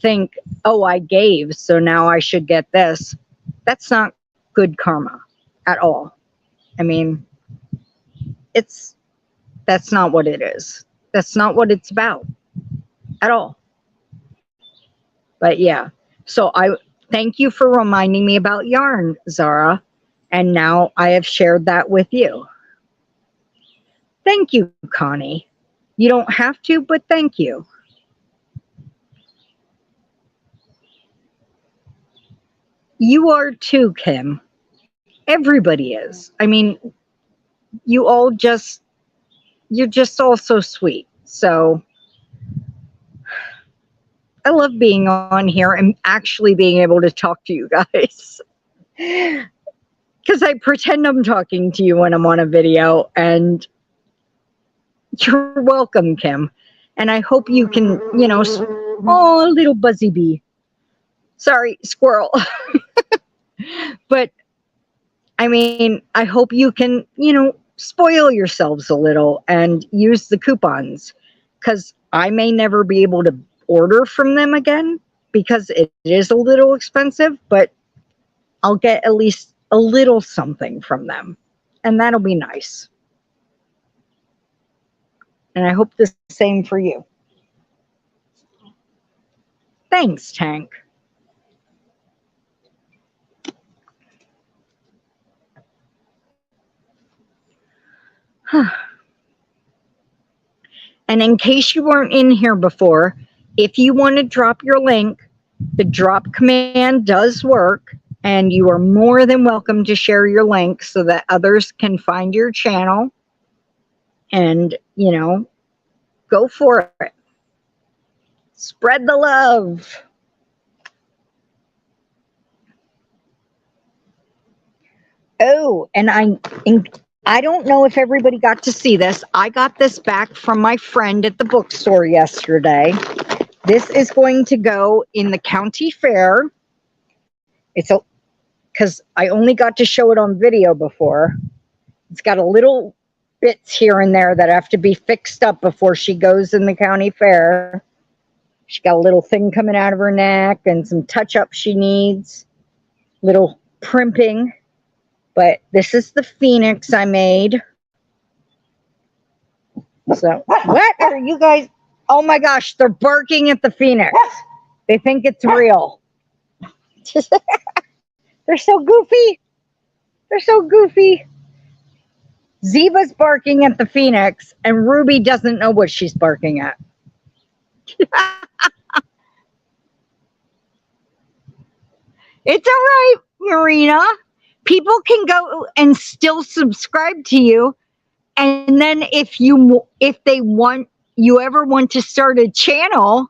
S1: think, oh, I gave, so now I should get this, that's not good karma at all. I mean, that's not what it is. That's not what it's about at all. But yeah, so I thank you for reminding me about yarn, Zara. And now I have shared that with you. Thank you, Connie. You don't have to, but thank you. You are too, Kim. Everybody is. I mean, you're just all so sweet. So I love being on here and actually being able to talk to you guys. Because I pretend I'm talking to you when I'm on a video, and you're welcome, Kim. And I hope you can, you know, oh, little buzzy bee. Sorry, squirrel. But I mean, I hope you can, you know, spoil yourselves a little and use the coupons, because I may never be able to order from them again because it is a little expensive, but I'll get at least a little something from them, and that'll be nice. And I hope the same for you. Thanks, Tank. And in case you weren't in here before, if you want to drop your link, the drop command does work, and you are more than welcome to share your link so that others can find your channel and, you know, go for it. Spread the love. Oh, and I don't know if everybody got to see this. I got this back from my friend at the bookstore yesterday. This is going to go in the county fair. Because I only got to show it on video before. It's got a little bits here and there that have to be fixed up before she goes in the county fair. She got a little thing coming out of her neck and some touch-up she needs. Little primping. But this is the Phoenix I made. So, what are you guys? Oh my gosh, they're barking at the Phoenix. They think it's real. They're so goofy. They're so goofy. Ziva's barking at the Phoenix, and Ruby doesn't know what she's barking at. It's all right, Marina. People can go and still subscribe to you, and then if they want, you ever want to start a channel,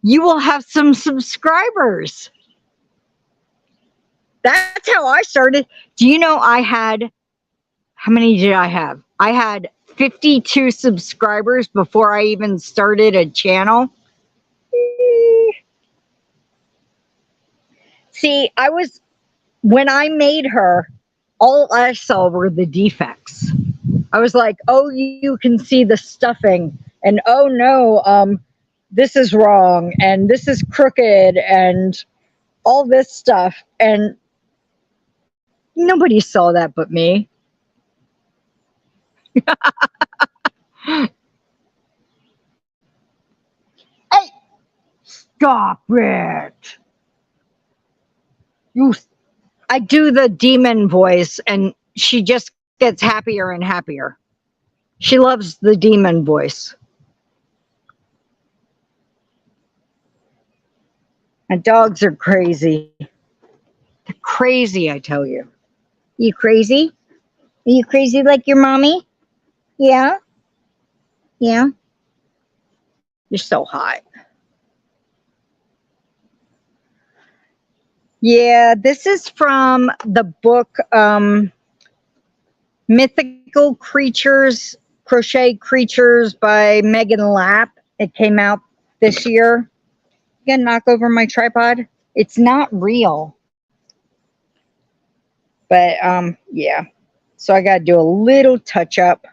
S1: you will have some subscribers. That's how I started. Do you know how many did I have? I had 52 subscribers before I even started a channel. See, when I made her, all I saw were the defects. I was like, oh, you can see the stuffing. And oh no, this is wrong and this is crooked and all this stuff. And nobody saw that but me. Hey, stop it. You, I do the demon voice and she just gets happier and happier. She loves the demon voice. And dogs are crazy. They're crazy, I tell you. You crazy? Are you crazy like your mommy? Yeah? Yeah? You're so hot. Yeah, this is from the book Mythical Creatures, Crochet Creatures by Megan Lapp. It came out this year. You gonna knock over my tripod? It's not real. But yeah. So I gotta do a little touch up.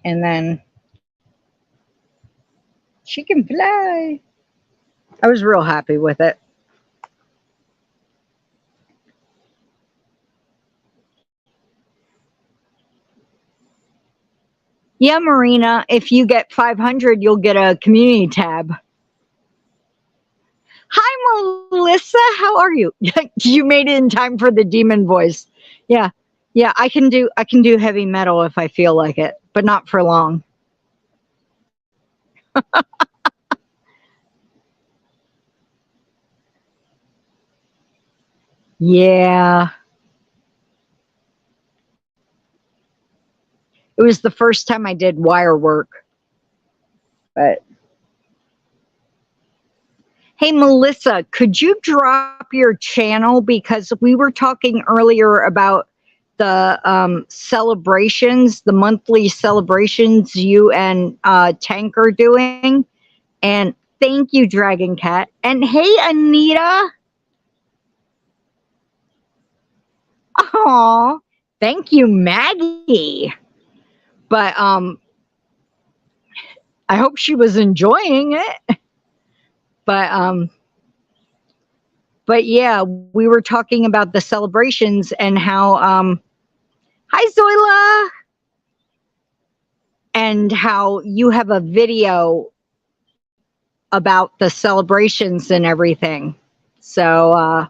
S1: And then she can fly. I was real happy with it. Yeah, Marina, if you get 500, you'll get a community tab. Hi, Melissa. How are you? You made it in time for the demon voice. Yeah. Yeah, I can do heavy metal if I feel like it, but not for long. Yeah. It was the first time I did wire work. But hey, Melissa, could you drop your channel? Because we were talking earlier about the celebrations, the monthly celebrations you and Tank are doing. And thank you, Dragon Cat. And hey, Anita. Oh, thank you, Maggie. But I hope she was enjoying it. But but yeah, we were talking about the celebrations and how hi Zoila, and how you have a video about the celebrations and everything. So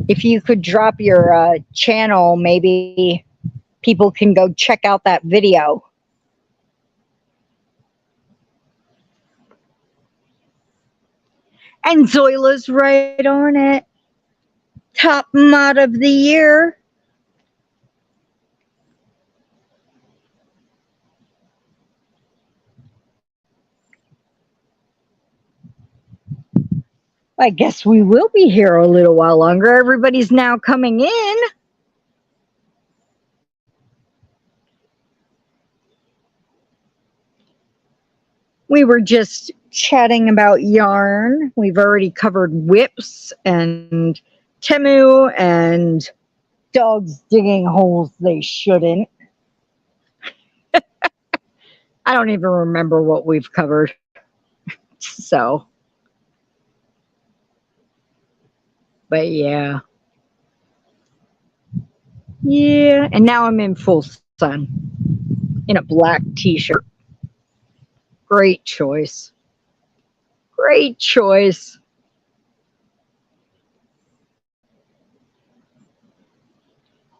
S1: if you could drop your channel, maybe people can go check out that video. And Zoila's right on it. Top mod of the year. I guess we will be here a little while longer. Everybody's now coming in. We were just chatting about yarn. We've already covered whips and Temu and dogs digging holes they shouldn't. I don't even remember what we've covered. So, but yeah. Yeah, and now I'm in full sun in a black t-shirt. Great choice. Great choice.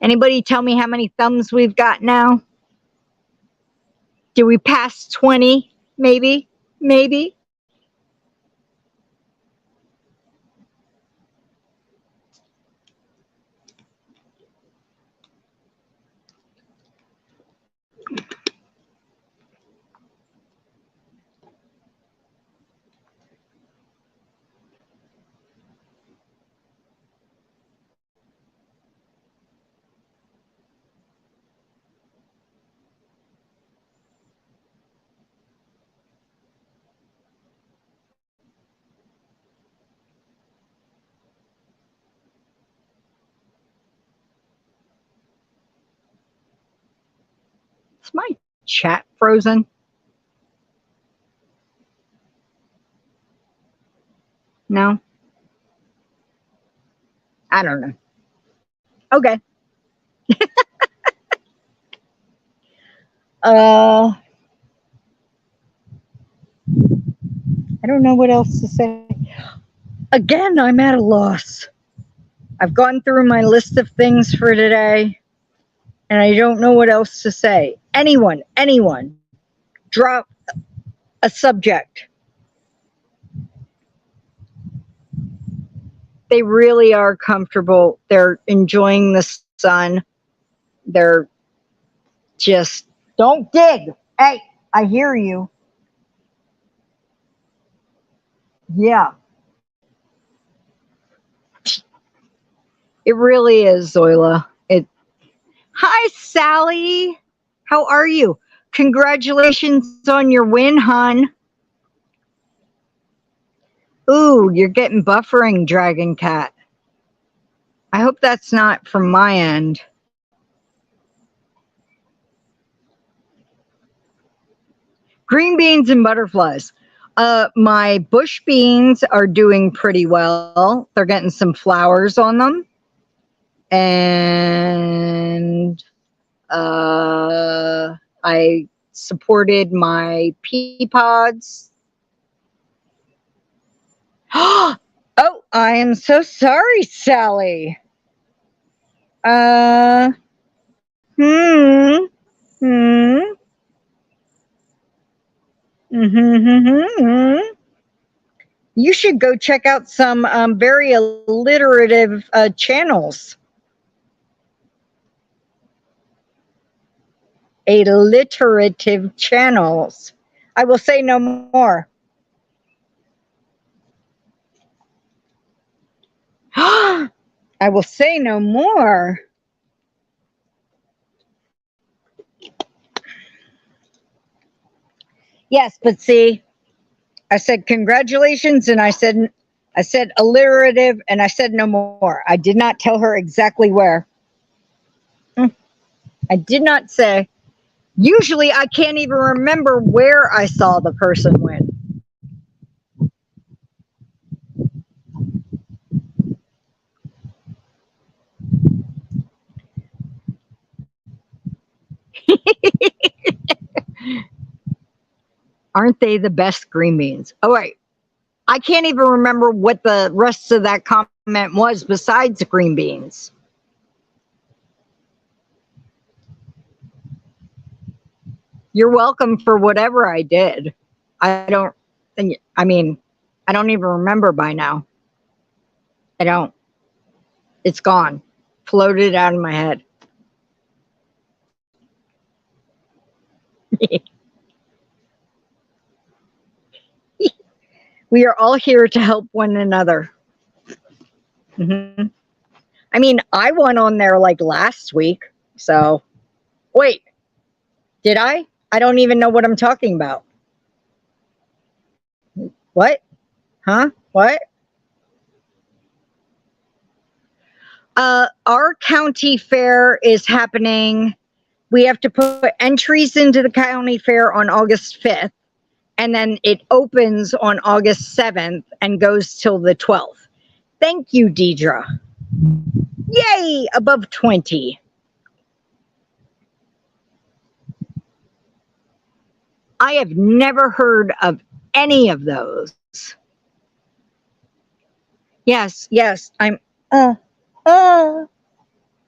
S1: Anybody tell me how many thumbs we've got now? Did we pass 20? Maybe? Maybe? Is my chat frozen? No? I don't know. Okay. I don't know what else to say. Again, I'm at a loss. I've gone through my list of things for today, and I don't know what else to say. Anyone, drop a subject. They really are comfortable. They're enjoying the sun. They're just, don't dig. Hey, I hear you. Yeah. It really is, Zoila. Hi, Sally. How are you? Congratulations on your win, hon. Ooh, you're getting buffering, Dragon Cat. I hope that's not from my end. Green beans and butterflies. My bush beans are doing pretty well. They're getting some flowers on them. And I supported my pea pods. Oh, I am so sorry, Sally. Hmm. You should go check out some very alliterative channels. Alliterative channels. I will say no more. I will say no more. Yes, but see, I said congratulations, and I said alliterative, and I said no more. I did not tell her exactly where. I did not say. Usually, I can't even remember where I saw the person win. Aren't they the best green beans? Oh, wait. I can't even remember what the rest of that comment was besides green beans. You're welcome for whatever I did. I don't even remember by now. I don't. It's gone. Floated out of my head. We are all here to help one another. Mm-hmm. I mean, I won on there like last week. So, wait, did I? I don't even know what I'm talking about. What? Huh? What? Our county fair is happening. We have to put entries into the county fair on August 5th, and then it opens on August 7th and goes till the 12th. Thank you, Deidre. Yay, above 20. I have never heard of any of those. Yes, I'm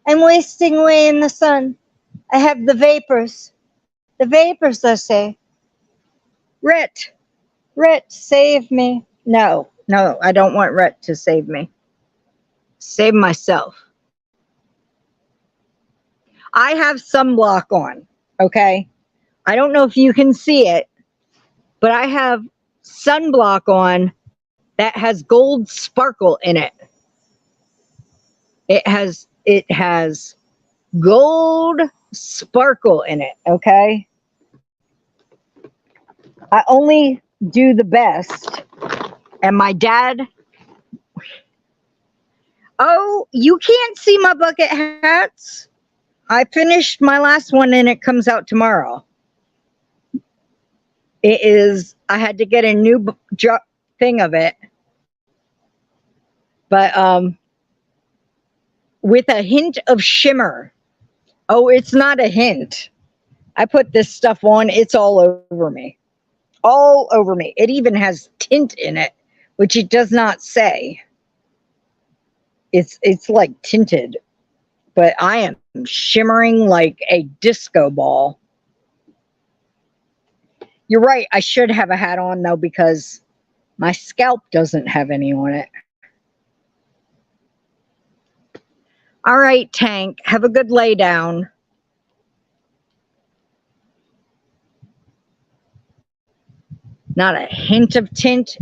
S1: wasting away in the sun. I have the vapors. The vapors, I say. Rhett, save me. No, I don't want Rhett to save me. Save myself. I have sunblock on, okay? I don't know if you can see it, but I have sunblock on that has gold sparkle in it. It has gold sparkle in it, okay? I only do the best. And my dad, oh, you can't see my bucket hats? I finished my last one and it comes out tomorrow. It is, I had to get a new thing of it. But with a hint of shimmer. Oh, it's not a hint. I put this stuff on, it's all over me. All over me. It even has tint in it, which it does not say. It's like tinted, but I am shimmering like a disco ball. You're right, I should have a hat on though because my scalp doesn't have any on it. All right, Tank, have a good lay down. Not a hint of tint.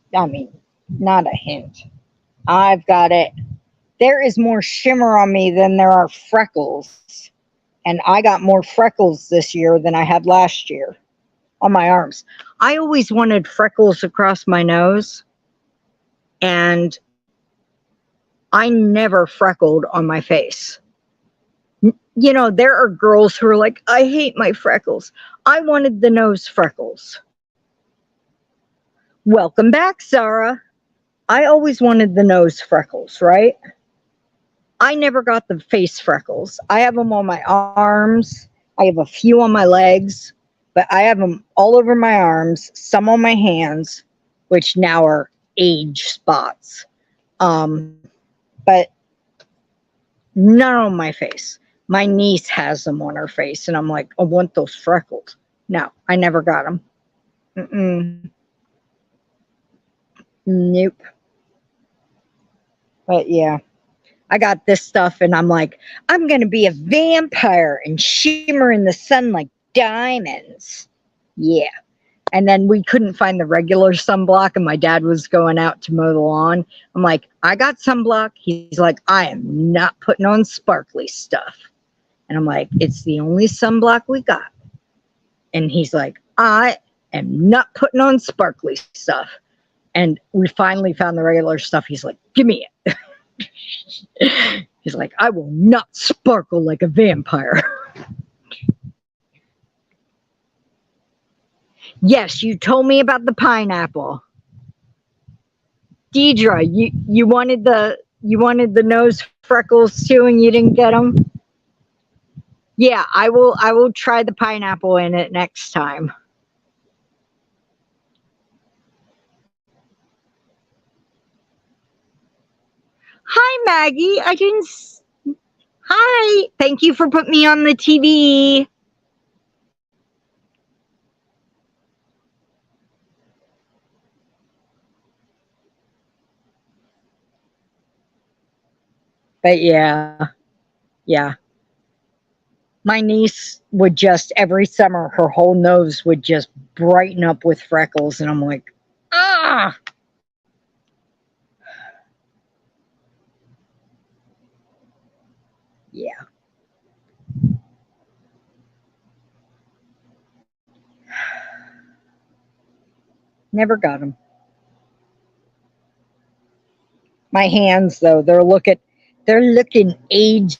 S1: Not a hint. I've got it. There is more shimmer on me than there are freckles. And I got more freckles this year than I had last year on my arms. I always wanted freckles across my nose. And I never freckled on my face. You know, there are girls who are like, I hate my freckles. I wanted the nose freckles. Welcome back, Sarah. I always wanted the nose freckles, right? I never got the face freckles. I have them on my arms. I have a few on my legs, but I have them all over my arms, some on my hands, which now are age spots. But none on my face. My niece has them on her face, and I'm like, I want those freckles. No, I never got them. Nope. But yeah, I got this stuff, and I'm like, I'm going to be a vampire and shimmer in the sun like diamonds. Yeah. And then we couldn't find the regular sunblock, and my dad was going out to mow the lawn. I'm like, I got sunblock. He's like, I am not putting on sparkly stuff. And I'm like, it's the only sunblock we got. And he's like, I am not putting on sparkly stuff. And we finally found the regular stuff. He's like, give me it. He's like, I will not sparkle like a vampire. Yes, you told me about the pineapple. Deidre, you wanted the nose freckles too, and you didn't get them. Yeah, I will try the pineapple in it next time. Hi, Maggie. Hi. Thank you for putting me on the TV. But yeah. My niece would just, every summer, her whole nose would just brighten up with freckles. And I'm like, ah. Yeah. Never got them. My hands, though, they're looking aged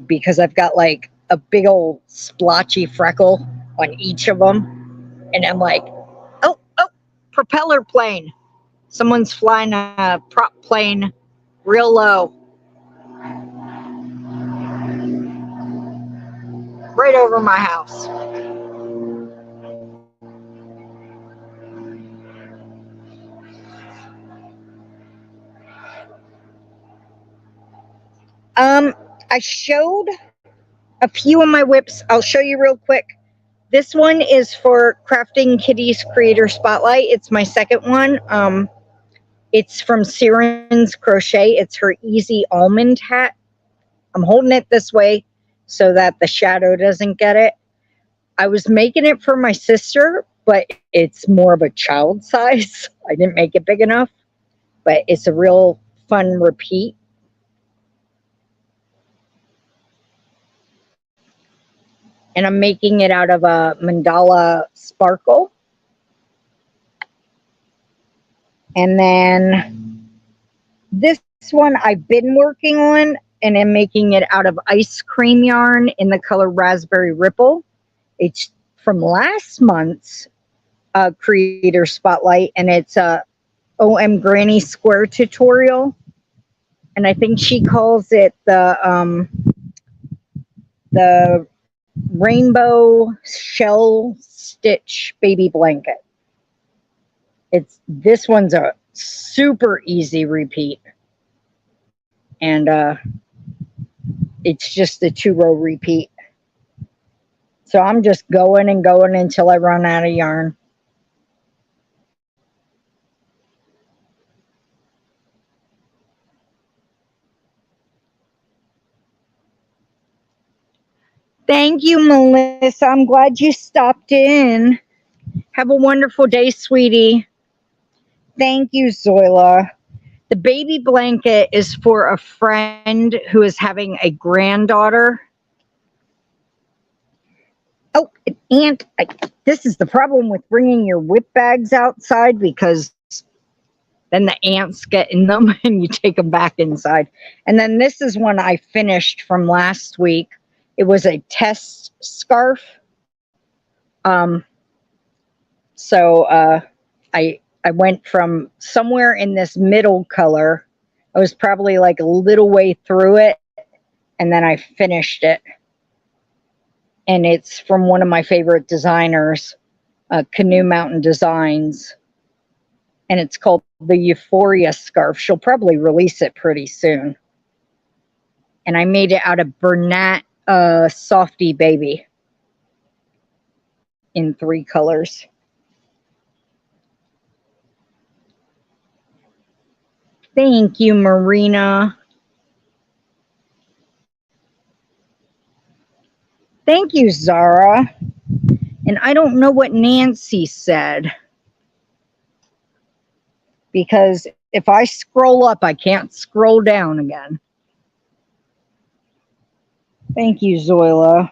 S1: because I've got like a big old splotchy freckle on each of them. And I'm like, oh, propeller plane. Someone's flying a prop plane real low. Right over my house. I showed a few of my whips. I'll show you real quick. This one is for Crafting Kitties Creator Spotlight. It's my second one. It's from Siren's Crochet. It's her Easy Almond hat. I'm holding it this way so that the shadow doesn't get it. I was making it for my sister, but it's more of a child size. I didn't make it big enough, but it's a real fun repeat. And I'm making it out of a mandala sparkle. And then this one I've been working on, and I'm making it out of ice cream yarn in the color Raspberry Ripple. It's from last month's Creator Spotlight, and it's a OM Granny Square tutorial. And I think she calls it the Rainbow Shell Stitch Baby Blanket. This one's a super easy repeat. And it's just a 2-row repeat. So I'm just going and going until I run out of yarn. Thank you, Melissa. I'm glad you stopped in. Have a wonderful day, sweetie. Thank you, Zoila. The baby blanket is for a friend who is having a granddaughter. Oh, and this is the problem with bringing your whip bags outside, because then the ants get in them and you take them back inside. And then this is one I finished from last week. It was a test scarf. So I went from somewhere in this middle color. I was probably like a little way through it, and then I finished it. And it's from one of my favorite designers, Canoe Mountain Designs. And it's called the Euphoria Scarf. She'll probably release it pretty soon. And I made it out of Bernat Softy Baby in 3 colors. Thank you, Marina. Thank you, Zara. And I don't know what Nancy said, because if I scroll up, I can't scroll down again. Thank you, Zoila.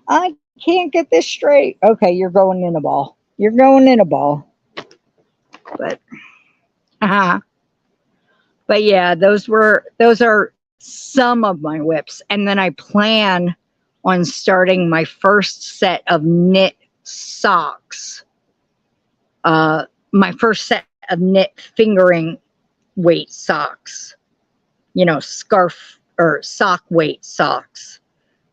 S1: I can't get this straight. Okay, you're going in a ball. You're going in a ball. But yeah, those are some of my whips. And then I plan on starting my first set of knit socks. My first set of knit fingering weight socks. You know, scarf or sock weight socks.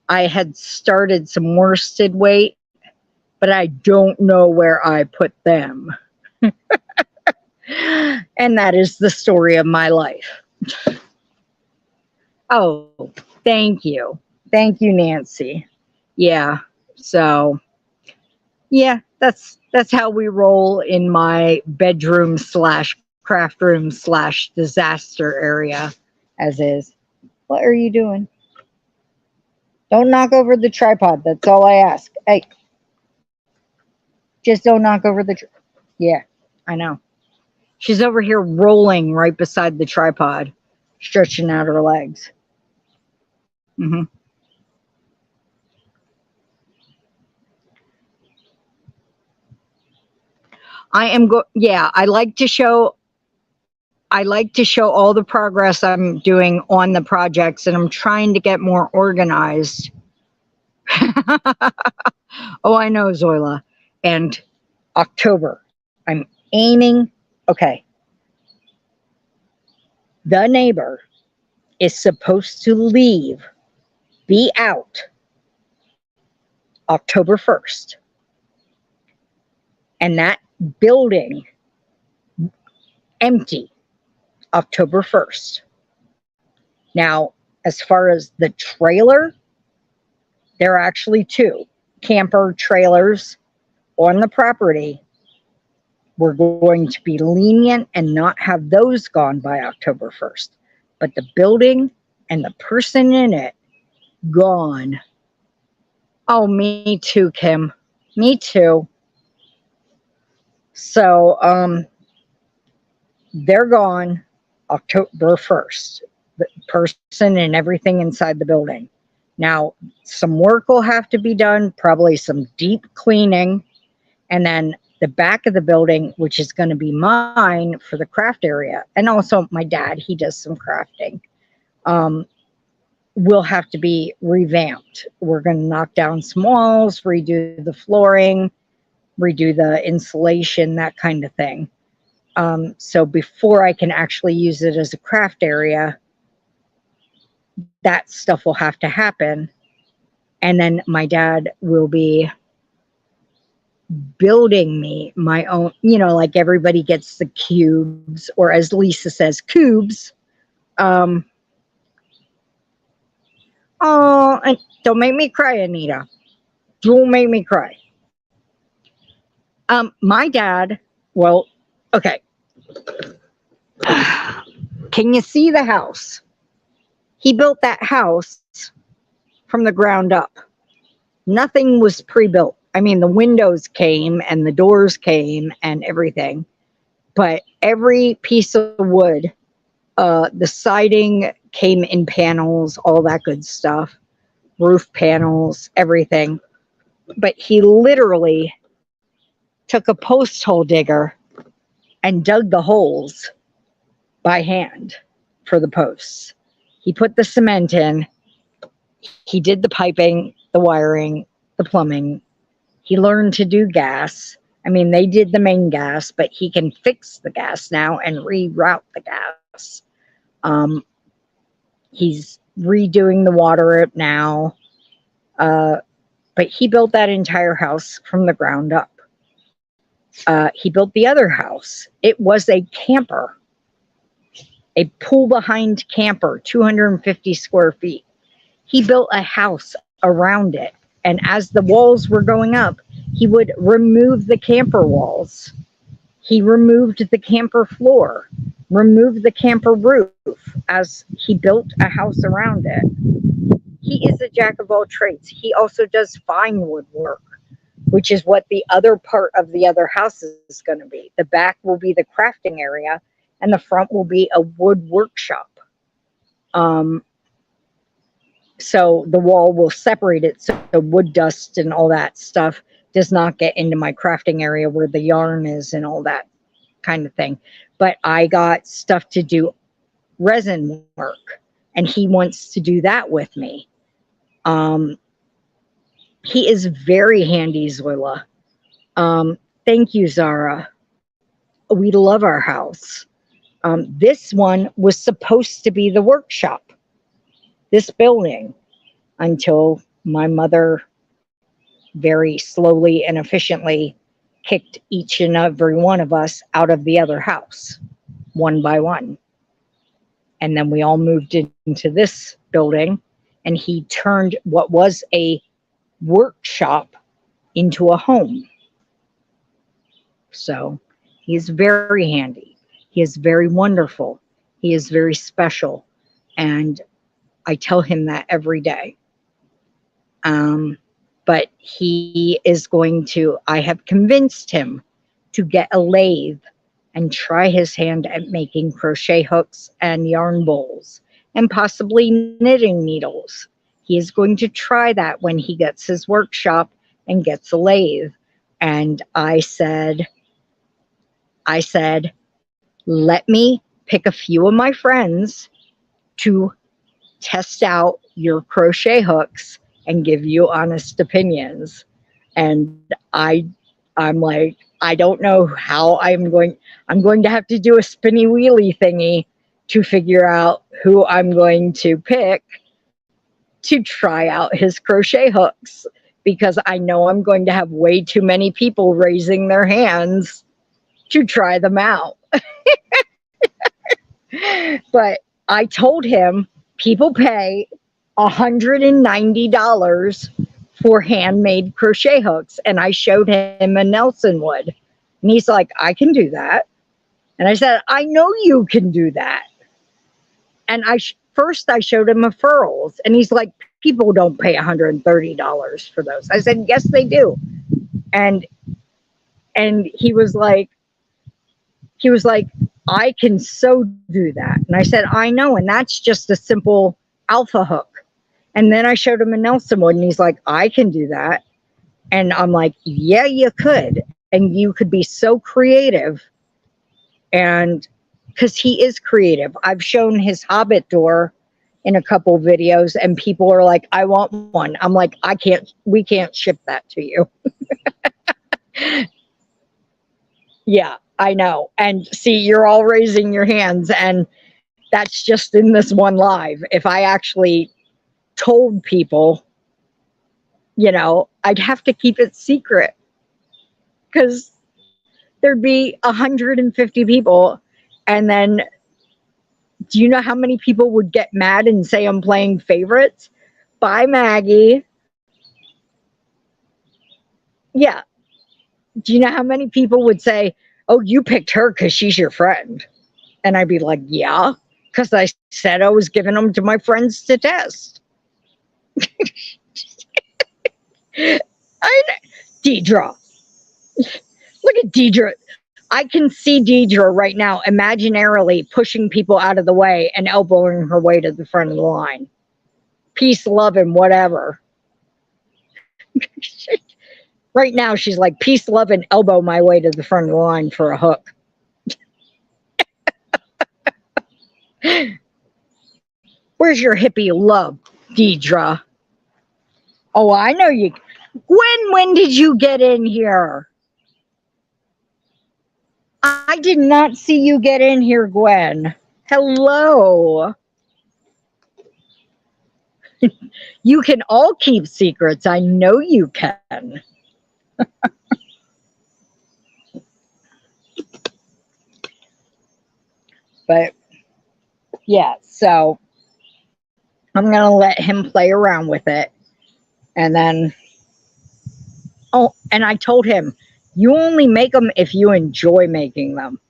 S1: I had started some worsted weight, but I don't know where I put them. And that is the story of my life. Oh, thank you. Thank you, Nancy. Yeah. So, yeah, that's how we roll in my bedroom / craft room / disaster area, as is. What are you doing? Don't knock over the tripod. That's all I ask. Hey, just don't knock over the yeah, I know. She's over here rolling right beside the tripod, stretching out her legs. Yeah, I like to show all the progress I'm doing on the projects, and I'm trying to get more organized. Oh, I know, Zoila. And October, I'm aiming. Okay. The neighbor is supposed to be out October 1st. And that building empty October 1st. Now, as far as the trailer, there are actually 2 camper trailers on the property. We're going to be lenient and not have those gone by October 1st. But the building and the person in it, gone. Oh, me too, Kim. Me too. So, they're gone October 1st. The person and everything inside the building. Now, some work will have to be done, probably some deep cleaning. And then The back of the building, which is going to be mine for the craft area, and also my dad, he does some crafting, will have to be revamped. We're going to knock down some walls, redo the flooring, redo the insulation, that kind of thing. So before I can actually use it as a craft area, that stuff will have to happen. And then my dad will be building me my own, like everybody gets the cubes, or as Lisa says, cubes. Oh, and don't make me cry, Anita. Don't make me cry. My dad, well, okay. Can you see the house? He built that house from the ground up. Nothing was pre-built. I mean, the windows came and the doors came and everything, but every piece of wood, the siding came in panels, all that good stuff, roof panels, everything. But he literally took a post hole digger and dug the holes by hand for the posts. He put the cement in. He did the piping, the wiring, the plumbing. He learned to do gas. I mean, they did the main gas, but he can fix the gas now and reroute the gas. He's redoing the water now. But he built that entire house from the ground up. He built the other house. It was a camper, a pool-behind camper, 250 square feet. He built a house around it. And as the walls were going up, he would remove the camper walls. He removed the camper floor, removed the camper roof as he built a house around it. He is a jack of all trades. He also does fine wood work, which is what the other part of the other house is going to be. The back will be the crafting area, and the front will be a wood workshop. So the wall will separate it so the wood dust and all that stuff does not get into my crafting area where the yarn is and all that kind of thing. But I got stuff to do resin work, and he wants to do that with me. He is very handy, Zoila. Thank you, Zara. We love our house. This one was supposed to be the workshop, this building, until my mother very slowly and efficiently kicked each and every one of us out of the other house, one by one. And then we all moved into this building, and he turned what was a workshop into a home. So he's very handy. He is very wonderful. He is very special. And I tell him that every day. But he is going to, I have convinced him to get a lathe and try his hand at making crochet hooks and yarn bowls and possibly knitting needles. He is going to try that when he gets his workshop and gets a lathe. And I said, let me pick a few of my friends to test out your crochet hooks and give you honest opinions. And I'm like, I don't know how I'm going to have to do a spinny wheelie thingy to figure out who I'm going to pick to try out his crochet hooks, because I know I'm going to have way too many people raising their hands to try them out. But I told him people pay $190 for handmade crochet hooks. And I showed him a Nelson wood. And he's like, I can do that. And I said, I know you can do that. And first I showed him a furls. And he's like, people don't pay $130 for those. I said, yes, they do. And he was like, I can so do that. And I said, I know. And that's just a simple alpha hook. And then I showed him a Nelson wood, and he's like, I can do that. And I'm like, yeah, you could. and you could be so creative. And because he is creative, I've shown his Hobbit door in a couple videos, and people are like, I want one. I'm like, we can't ship that to you. Yeah, I know. And see, you're all raising your hands, and that's just in this one live. If I actually told people, I'd have to keep it secret, because there'd be 150 people. And then, do you know how many people would get mad and say I'm playing favorites? Bye, Maggie. Yeah. Do you know how many people would say, oh, you picked her because she's your friend? And I'd be like, yeah, because I said I was giving them to my friends to test. Deidre. Look at Deidre. I can see Deidre right now imaginarily pushing people out of the way and elbowing her way to the front of the line. Peace, love, and whatever. Right now, she's like, peace, love, and elbow my way to the front of the line for a hook. Where's your hippie love, Deidre? Oh, I know you. When did you get in here? I did not see you get in here, Gwen. Hello. You can all keep secrets. I know you can. But yeah, so I'm going to let him play around with it. And then, and I told him, you only make them if you enjoy making them.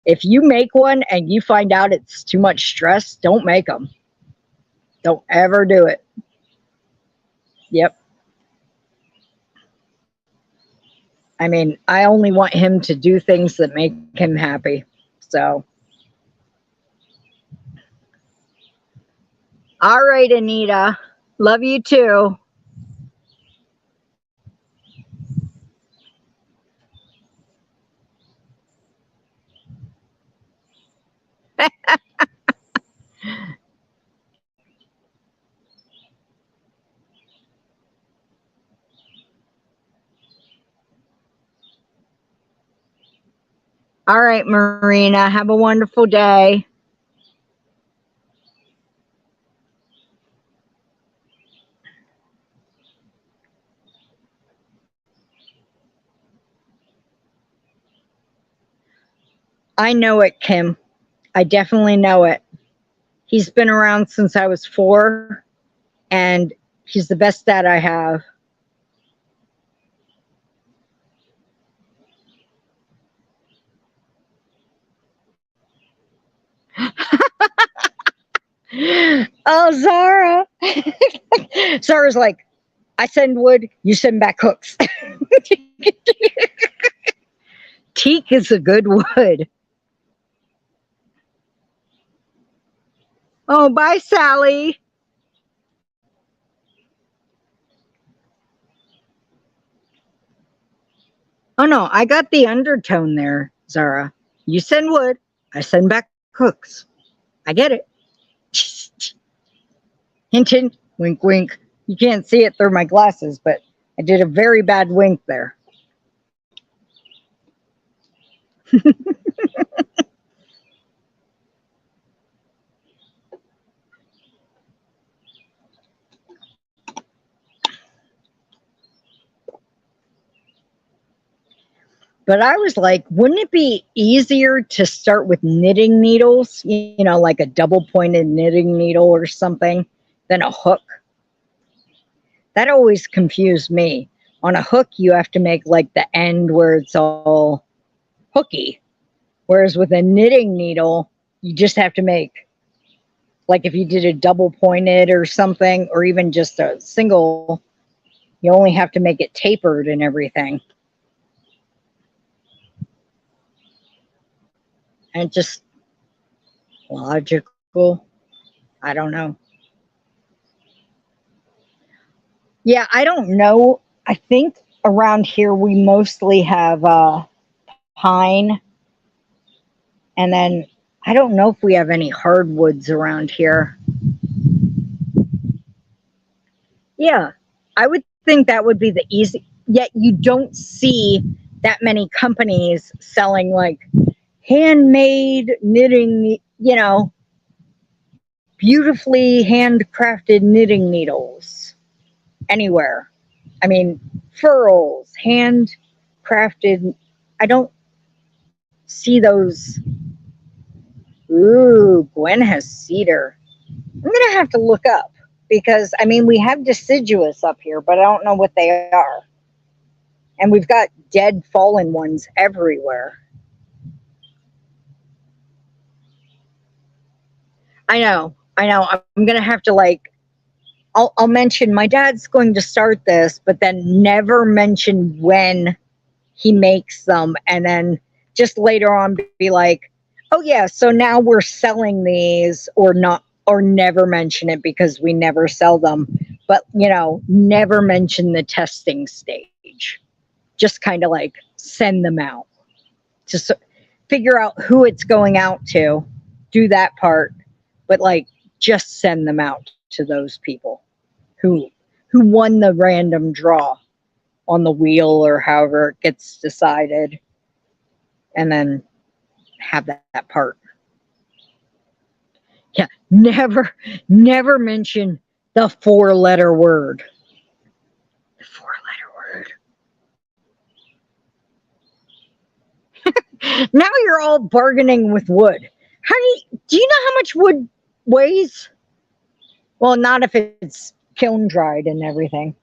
S1: If you make one and you find out it's too much stress, don't make them. Don't ever do it. Yep. I mean, I only want him to do things that make him happy. So. All right, Anita. Love you too. All right, Marina. Have a wonderful day. I know it, Kim. I definitely know it. He's been around since I was 4, and he's the best dad I have. Oh, Zara. Zara's like, I send wood, you send back hooks. Teak is a good wood. Oh, bye, Sally. Oh, no, I got the undertone there, Zara. You send wood, I send back hooks. I get it. Hint, hint, wink, wink. You can't see it through my glasses, but I did a very bad wink there. But I was like, wouldn't it be easier to start with knitting needles, like a double pointed knitting needle or something, than a hook? That always confused me. On a hook, you have to make like the end where it's all hooky. Whereas with a knitting needle, you just have to make, like if you did a double pointed or something, or even just a single, you only have to make it tapered and everything. And just logical. I don't know. Yeah, I don't know. I think around here we mostly have pine, and then I don't know if we have any hardwoods around here. Yeah, I would think that would be the easy. Yet you don't see that many companies selling like handmade knitting, beautifully handcrafted knitting needles anywhere. I mean, furls, handcrafted. I don't see those. Ooh, Gwen has cedar. I'm gonna have to look up because I mean we have deciduous up here, but I don't know what they are. And we've got dead fallen ones everywhere. I know. I'm gonna have to like. I'll mention my dad's going to start this, but then never mention when he makes them, and then just later on be like, oh yeah, so now we're selling these, or not, or never mention it because we never sell them, but never mention the testing stage. Just kind of like send them out, just figure out who it's going out to, do that part, but like just send them out to those people who won the random draw on the wheel or however it gets decided, and then have that part. Yeah, never mention the 4-letter word. The 4-letter word. Now you're all bargaining with wood. Do you know how much wood weighs? Well, not if it's kiln dried and everything.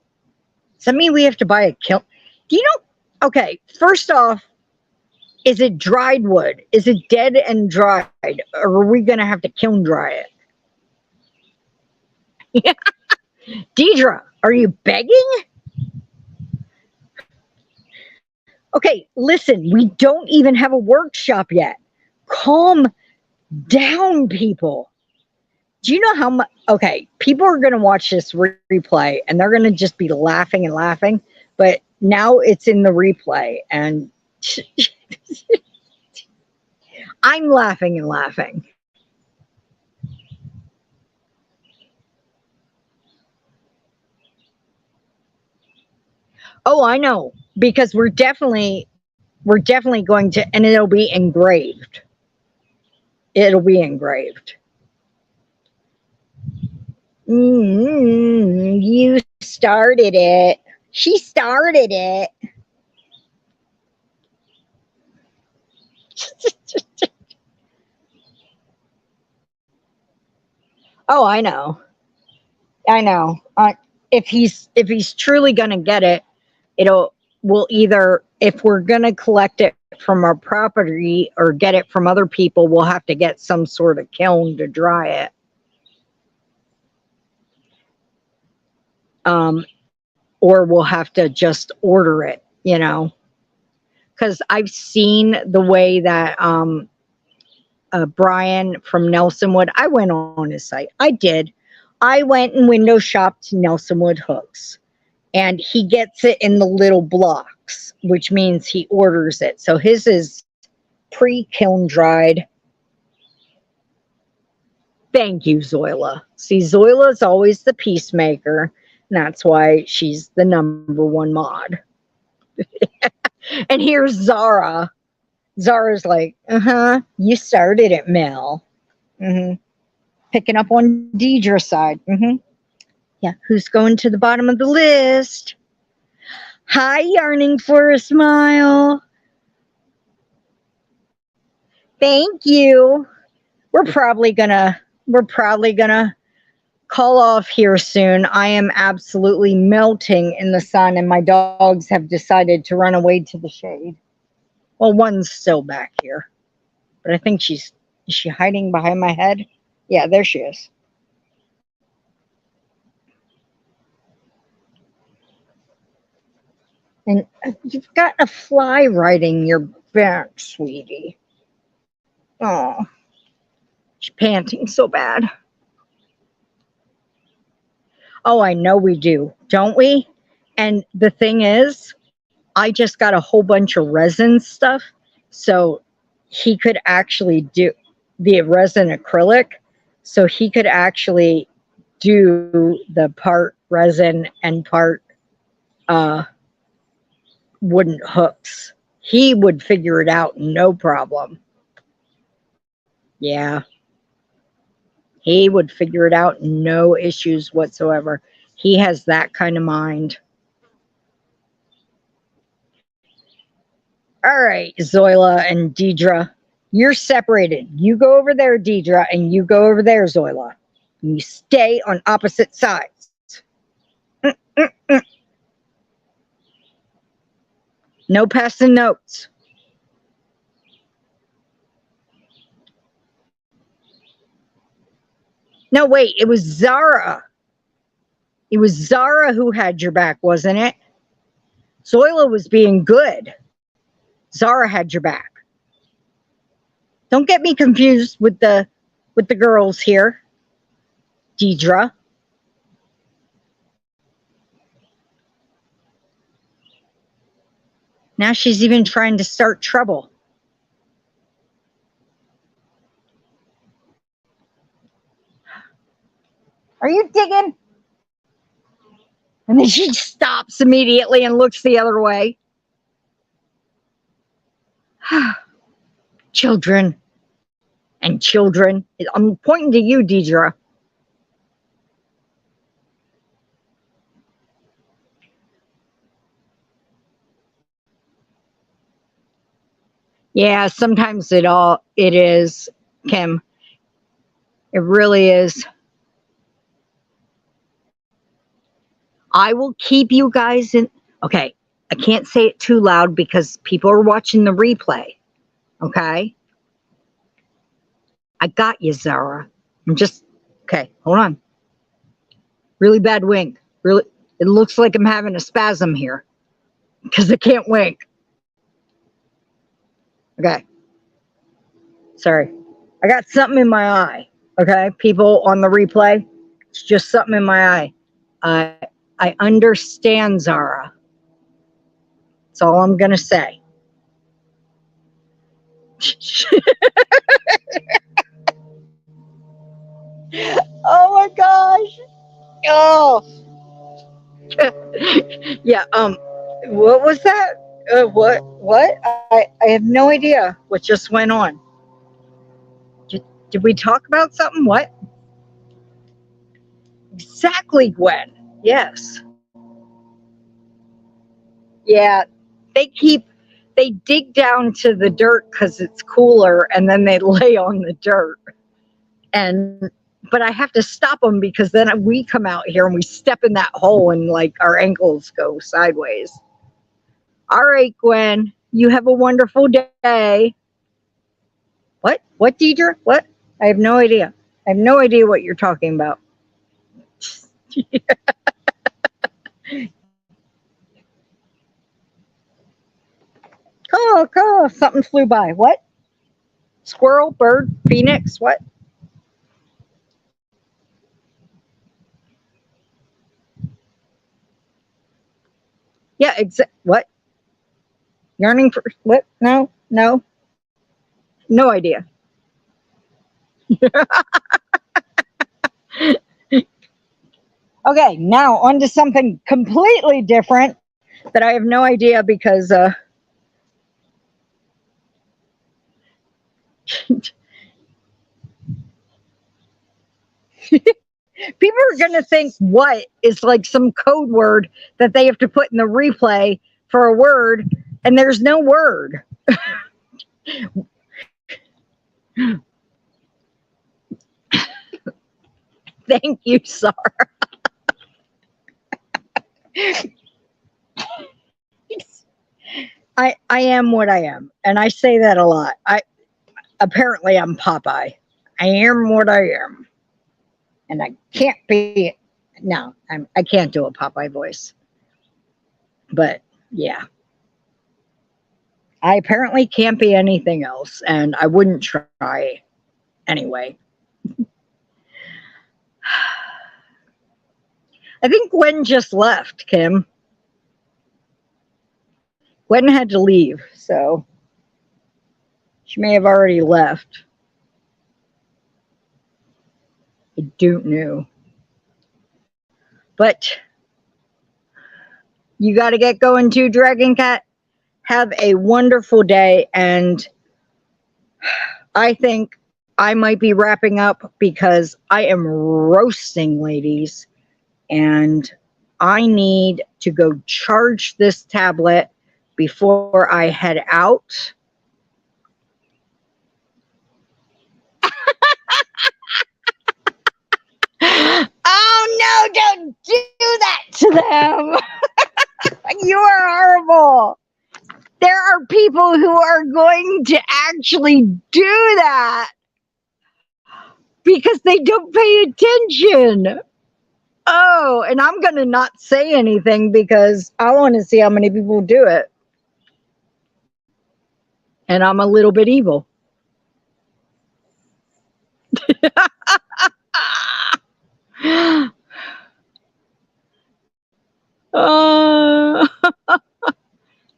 S1: Does that mean we have to buy a kiln? Do you know? Okay, first off, is it dried wood? Is it dead and dried? Or are we going to have to kiln dry it? Deidre, are you begging? Okay, listen, we don't even have a workshop yet. Calm down, people. Do you know how much? Okay, people are going to watch this replay and they're going to just be laughing and laughing. But now it's in the replay and I'm laughing and laughing. Oh, I know, because we're definitely going to, and it'll be engraved. It'll be engraved. You started it. She started it. Oh, I know. I know. If he's truly gonna get it, we'll either, if we're gonna collect it from our property or get it from other people, we'll have to get some sort of kiln to dry it. Or we'll have to just order it, because I've seen the way that Brian from Nelsonwood, I went on his site. I went and window shopped Nelsonwood hooks, and he gets it in the little blocks, which means he orders it. So his is pre-kiln dried. Thank you, Zoila. See, Zoila's always the peacemaker, and that's why she's the #1 mod. And here's Zara. Zara's like, you started it, Mel. Picking up on Deidre's side. Yeah, who's going to the bottom of the list? Hi, Yarning for a Smile. Thank you. We're probably gonna call off here soon. I am absolutely melting in the sun, and my dogs have decided to run away to the shade. Well, one's still back here, but I think is she hiding behind my head? Yeah, there she is. And you've got a fly riding your back, sweetie. Oh, she's panting so bad. Oh, I know we do, don't we? And the thing is, I just got a whole bunch of resin stuff. So he could actually do the resin acrylic. So he could actually do the part resin and part uh, wooden hooks. He would figure it out, no problem. Yeah. He would figure it out, no issues whatsoever. He has that kind of mind. All right, Zoila and Deidre, you're separated. You go over there, Deidre, and you go over there, Zoila. You stay on opposite sides. No passing notes. No, wait, it was Zara. It was Zara who had your back, wasn't it? Zoila was being good. Zara had your back. Don't get me confused with the girls here. Deidre. Now she's even trying to start trouble. Are you digging? And then she stops immediately and looks the other way. Children and children. I'm pointing to you, Deidre. Yeah, sometimes it is, Kim. It really is. I will keep you guys in. Okay, I can't say it too loud because people are watching the replay. Okay? I got you, Zara. Okay, hold on. Really bad wink. Really, it looks like I'm having a spasm here because I can't wink. Okay. Sorry. I got something in my eye. Okay, people on the replay, it's just something in my eye. I understand, Zara. That's all I'm going to say. Oh my gosh. Oh. Yeah, what was that? What? I have no idea what just went on. Did we talk about something? What? Exactly, Gwen. Yes. Yeah, they dig down to the dirt because it's cooler and then they lay on the dirt. But I have to stop them because then we come out here and we step in that hole and like our ankles go sideways. All right, Gwen, you have a wonderful day. What, Deidre? What? I have no idea. I have no idea what you're talking about. Oh, something flew by. What? Squirrel, bird, phoenix, what? Yeah, what? Yearning for what? No, no idea. Okay, now on to something completely different that I have no idea because people are going to think what is like some code word that they have to put in the replay for a word, and there's no word. Thank you, Sarah. I am what I am, and I say that a lot. Apparently I'm Popeye. I am what I am, and I can't be. No, I can't do a Popeye voice, but yeah, I apparently can't be anything else, and I wouldn't try anyway. I think Gwen just left, Kim. went and had to leave, so she may have already left. I don't know. But you got to get going too, Dragon Cat. Have a wonderful day, and I think I might be wrapping up because I am roasting, ladies, and I need to go charge this tablet before I head out. Oh no, don't do that to them. You are horrible. There are people who are going to actually do that because they don't pay attention. Oh, and I'm going to not say anything because I want to see how many people do it. And I'm a little bit evil.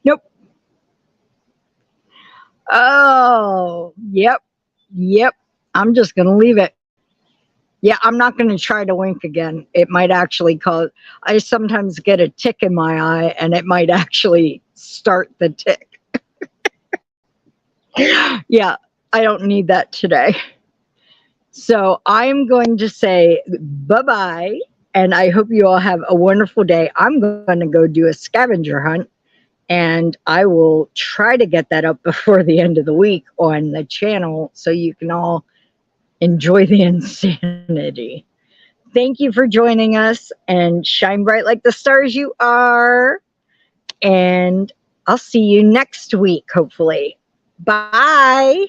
S1: Nope. Oh, yep. I'm just going to leave it. Yeah, I'm not going to try to wink again. It might actually cause, I sometimes get a tick in my eye and it might actually start the tick. Yeah, I don't need that today. So I'm going to say bye-bye, and I hope you all have a wonderful day. I'm going to go do a scavenger hunt, and I will try to get that up before the end of the week on the channel so you can all enjoy the insanity. Thank you for joining us, and shine bright like the stars you are. And I'll see you next week, hopefully. Bye.